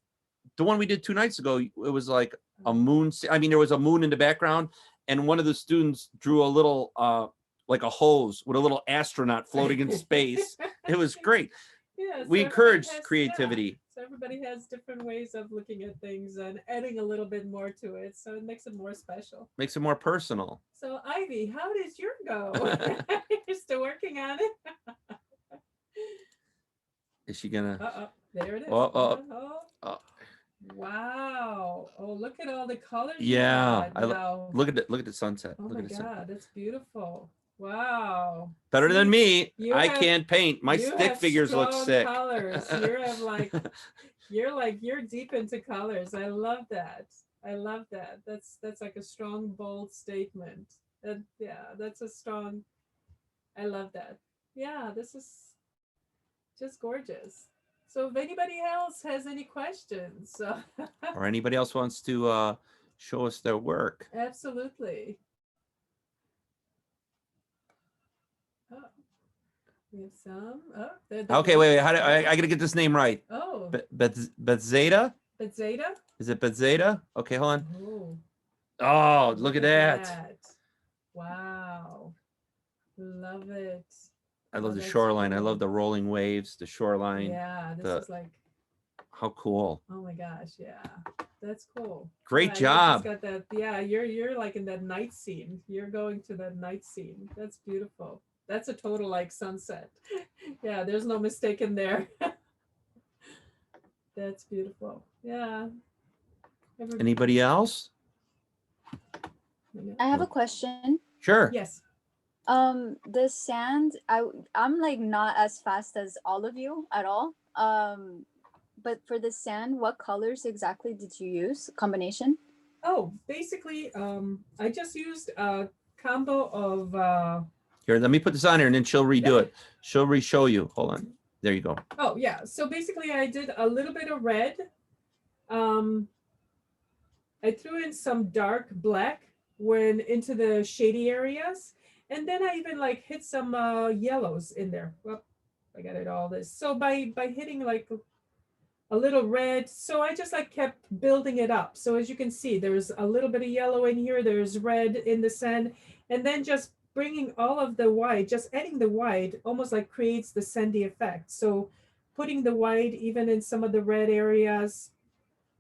the one we did 2 nights ago, it was like a moon. I mean, there was a moon in the background, and one of the students drew a little, like a hose with a little astronaut floating in space. It was great. Yeah, We so encourage everybody has- creativity. yeah. So everybody has different ways of looking at things and adding a little bit more to it, so it makes it more special. Makes it more personal. So Ivy, how does your go? You're still working on it? Is she gonna? There it is. Oh. Wow. Oh, look at all the colors. you Yeah, got now. Look at the sunset. Oh Look my at the sunset. God, that's beautiful. Wow. Better than me. You I have- can't paint. My you stick have figures look strong sick. Colors. You're deep into colors. I love that. That's like a strong, bold statement. That's a strong. I love that. Yeah, this is just gorgeous. So if anybody else has any questions, Or anybody else wants to show us their work. absolutely. Oh, we have some. Oh, Okay, wait. How do I gotta get this name right? Oh, Bethzeda? but Zeta. Is it Bethzeda? Okay, hold on. Oh, Oh, look at that. Wow. Love it. I love the that's shoreline. I cool. love the rolling waves, the shoreline. Yeah, this the- is like, How cool. oh my gosh, yeah. That's cool. Great Yeah, job. Got that, yeah, you're like in that night scene. You're going to that night scene. That's beautiful. That's a total like sunset. Yeah, there's no mistake in there. That's beautiful. Yeah. Anybody else? I have a question. Sure. Yes. The sand, I'm like not as fast as all of you at all. But for the sand, what colors exactly did you use? Combination? Oh, basically, I just used a combo of Here, let me put this on here and then she'll redo it. She'll re-show you. Hold on. There you go. oh yeah. So basically I did a little bit of red. I threw in some dark black when into the shady areas. And then I even like hit some yellows in there. Well, I got it all this. So by hitting like a little red, so I just like kept building it up. So as you can see, there's a little bit of yellow in here, there's red in the sand, and then just bringing all of the white, just adding the white almost like creates the sandy effect. So putting the white even in some of the red areas,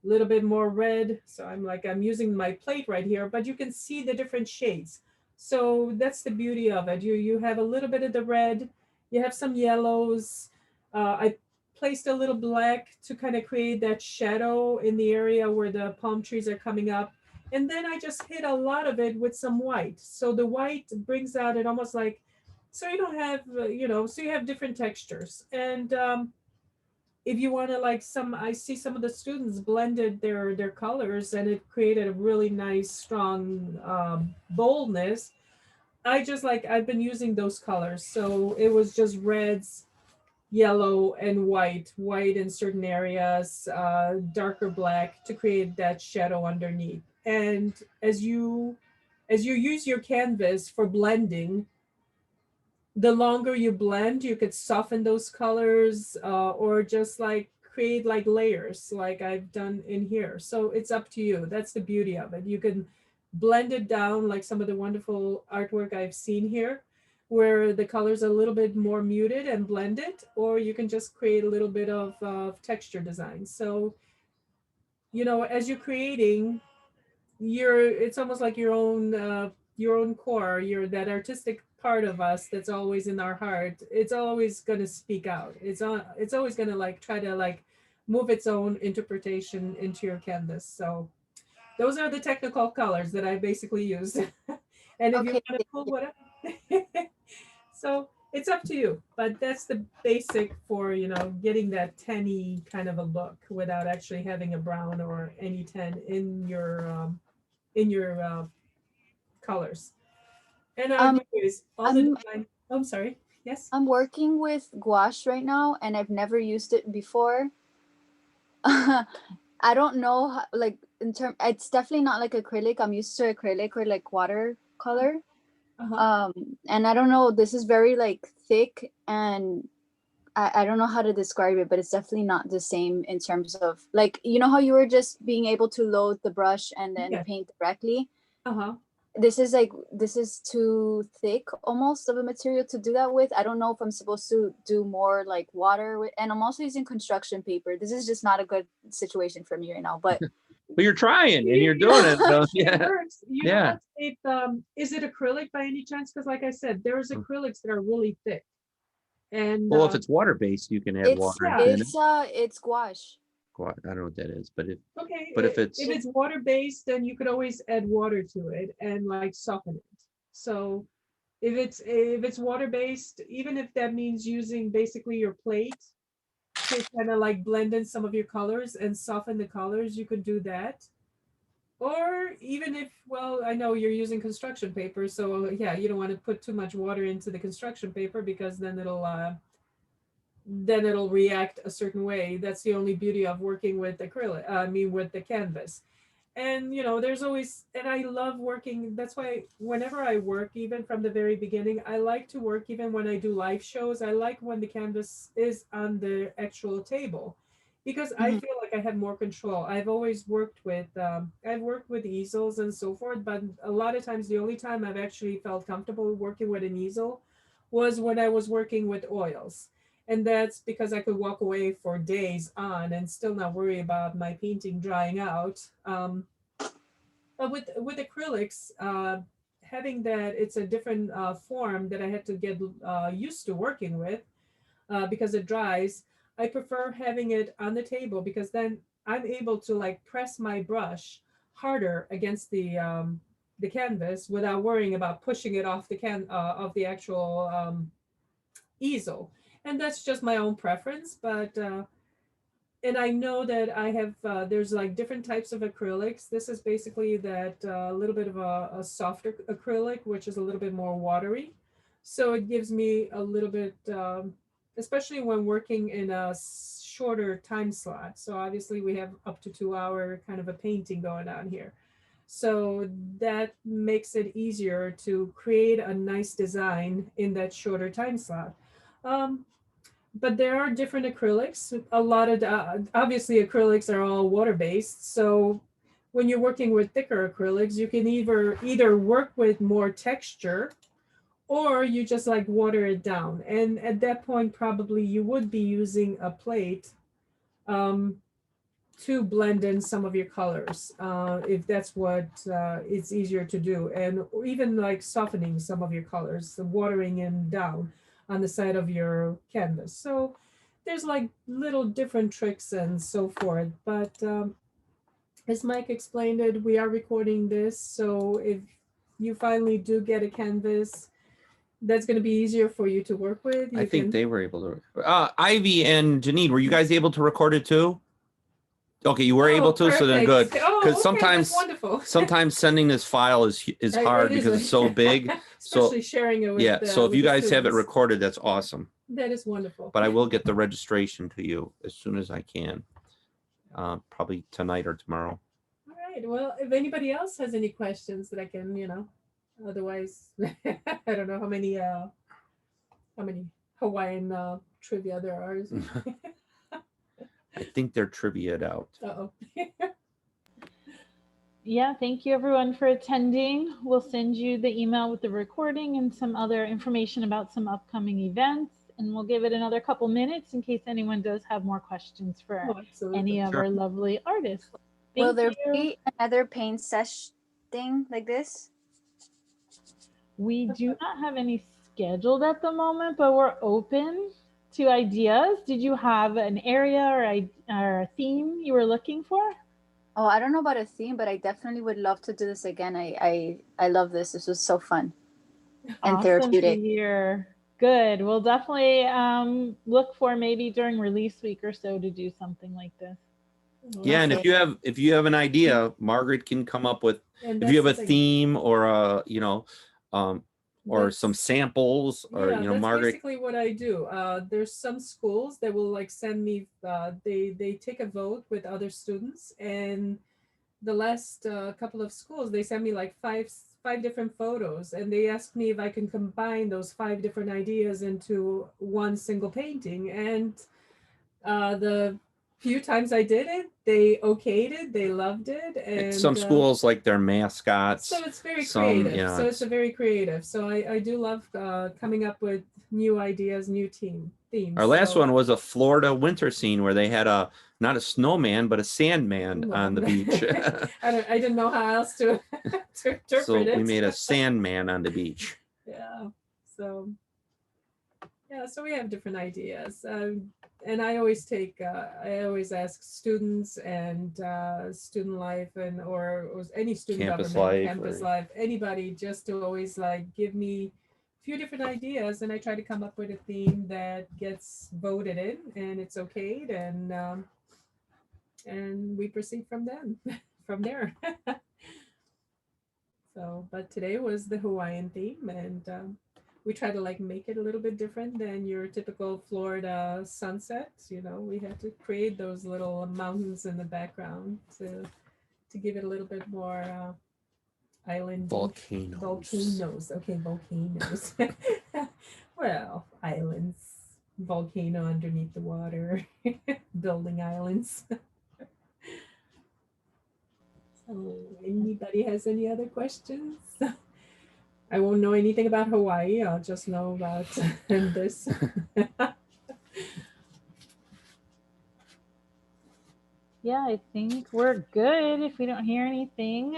a little bit more red. So I'm using my plate right here, but you can see the different shades. So that's the beauty of it. You have a little bit of the red, you have some yellows, I placed a little black to kind of create that shadow in the area where the palm trees are coming up. And then I just hit a lot of it with some white. So the white brings out it almost like, so you don't have, so you have different textures. And if you want to like I see some of the students blended their colors and it created a really nice, strong boldness. I've been using those colors. So it was just reds, yellow and white in certain areas, darker black to create that shadow underneath. And as you use your canvas for blending, the longer you blend, you could soften those colors, or just like create like layers like I've done in here. So it's up to you. That's the beauty of it. You can blend it down like some of the wonderful artwork I've seen here, where the colors are a little bit more muted and blended, or you can just create a little bit of texture design. So, as you're creating, it's almost like your own core, that artistic part of us that's always in our heart. It's always going to speak out. It's always going to like try to like move its own interpretation into your canvas. So those are the technical colors that I basically use. And if you Okay. want to pull whatever, so it's up to you. But that's the basic for getting that tanny kind of a look without actually having a brown or any tan in your colors. And Um, anyways, all the I'm design. Oh, I'm sorry. Yes. I'm working with gouache right now, and I've never used it before. I don't know how, like it's definitely not like acrylic. I'm used to acrylic or like watercolor. Uh-huh. And I don't know, this is very like thick, and I don't know how to describe it, but it's definitely not the same in terms of like, how you were just being able to load the brush and then Yeah. paint directly. Uh-huh. This is too thick almost of a material to do that with. I don't know if I'm supposed to do more like water with, and I'm also using construction paper. This is just not a good situation for me right now, but But you're trying and you're doing it. So, It yeah. works. You know Yeah. what? Is it acrylic by any chance? Because like I said, there's acrylics that are really thick. And Well, if it's water-based, you can add water yeah. into it. it's gouache. I don't know what that is, but Okay, if it's if it's water-based, then you could always add water to it and like soften it. So if it's water-based, even if that means using basically your plate to kind of like blend in some of your colors and soften the colors, you could do that. Or even if, well, I know you're using construction paper, so yeah, you don't want to put too much water into the construction paper because then it'll react a certain way. That's the only beauty of working with acrylic, I mean with the canvas. And there's always, and I love working. That's why whenever I work, even from the very beginning, I like to work even when I do live shows. I like when the canvas is on the actual table because I Mhm. feel like I have more control. I've worked with easels and so forth, but a lot of times the only time I've actually felt comfortable working with an easel was when I was working with oils. And that's because I could walk away for days on and still not worry about my painting drying out. But with acrylics, having that it's a different form that I had to get used to working with because it dries. I prefer having it on the table because then I'm able to like press my brush harder against the canvas without worrying about pushing it off the actual easel. And that's just my own preference, but and I know that I have there's like different types of acrylics. This is basically that little bit of a softer acrylic, which is a little bit more watery. So it gives me a little bit, especially when working in a shorter time slot. So obviously we have up to 2 hour kind of a painting going on here. So that makes it easier to create a nice design in that shorter time slot. Um, but there are different acrylics. A lot of obviously acrylics are all water based. So when you're working with thicker acrylics, you can either work with more texture or you just like water it down. And at that point, probably you would be using a plate um, to blend in some of your colors if that's what it's easier to do, and or even like softening some of your colors, watering them down on the side of your canvas. So there's like little different tricks and so forth. But as Mike explained it, we are recording this. So if you finally do get a canvas, that's going to be easier for you to work with. I think they were able to. Ivy and Janine, were you guys able to record it too? Okay, you were able to, so then good. Perfect. Oh, Because okay, sometimes, that's wonderful. sometimes sending this file is hard because it's so big. Especially sharing it with Yeah, so if with you the guys have it students. recorded, that's awesome. That is wonderful. But I will get the registration to you as soon as I can, probably tonight or tomorrow. All right. Well, if anybody else has any questions that I can, otherwise, I don't know how many Hawaiian trivia there are. I think they're trivia'd out. Uh-oh. Yeah, thank you everyone for attending. We'll send you the email with the recording and some other information about some upcoming events. And we'll give it another couple minutes in case anyone does have more questions for Oh, absolutely. any of Sure. our lovely artists. Will Thank there you. be another paint sesh thing like this? We do not have any scheduled at the moment, but we're open to ideas. Did you have an area or a theme you were looking for? Oh, I don't know about a theme, but I definitely would love to do this again. I love this. This was so fun and Awesome therapeutic. to hear. Good. We'll definitely look for maybe during release week or so to do something like this. Yeah, and Okay. if you have an idea, Margaret can come up with. And If you have a that's the thing. theme or or That's- some samples, or yeah, that's Margaret. basically what I do. There's some schools that will like send me. They take a vote with other students, and the last couple of schools they send me like five different photos, and they ask me if I can combine those 5 different ideas into one single painting. And the few times I did it, they okayed it, they loved it, and Some schools like their mascots. so it's very some, creative. yeah, So it's a very creative. So I do love coming up with new ideas, new themes. Our last So- one was a Florida winter scene where they had not a snowman but a sandman on the beach. I didn't know how else to interpret So it. we made a sandman on the beach. Yeah. So we have different ideas. And I always ask students and student life or any student Campus government, life campus or- life, anybody, just to always like give me a few different ideas, and I try to come up with a theme that gets voted in and it's okayed, and we proceed from there. So, but today was the Hawaiian theme, and we try to like make it a little bit different than your typical Florida sunset. We had to create those little mountains in the background to give it a little bit more island volcanoes. Okay, volcanoes. Well, islands, volcano underneath the water, building islands. So, anybody has any other questions? I won't know anything about Hawaii. I'll just know about this. Yeah, I think we're good. If we don't hear anything,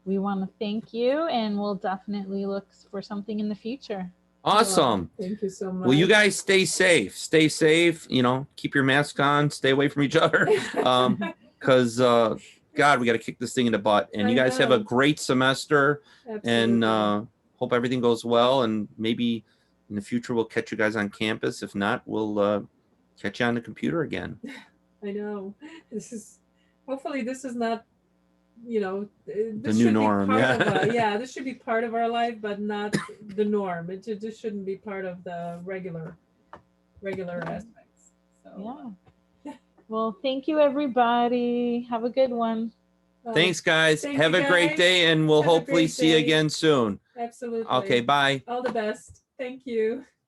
we want to thank you, and we'll definitely look for something in the future. Awesome. Thank you so much. Well, you guys stay safe. Stay safe. Keep your mask on. Stay away from each other. Because God, we got to kick this thing in the butt. And I you guys have a know. great semester. Absolutely. And hope everything goes well. And maybe in the future we'll catch you guys on campus. If not, we'll catch you on the computer again. I know. Hopefully this is not, The new norm. Yeah. This should be part of our life, but not the norm. It just shouldn't be part of the regular aspects. So, Yeah. Well, thank you, everybody. Have a good one. Thanks, guys. Thank Have you, a great guys. day, and we'll Have a hopefully great see you day. again soon. Absolutely. Okay, bye. All the best. Thank you.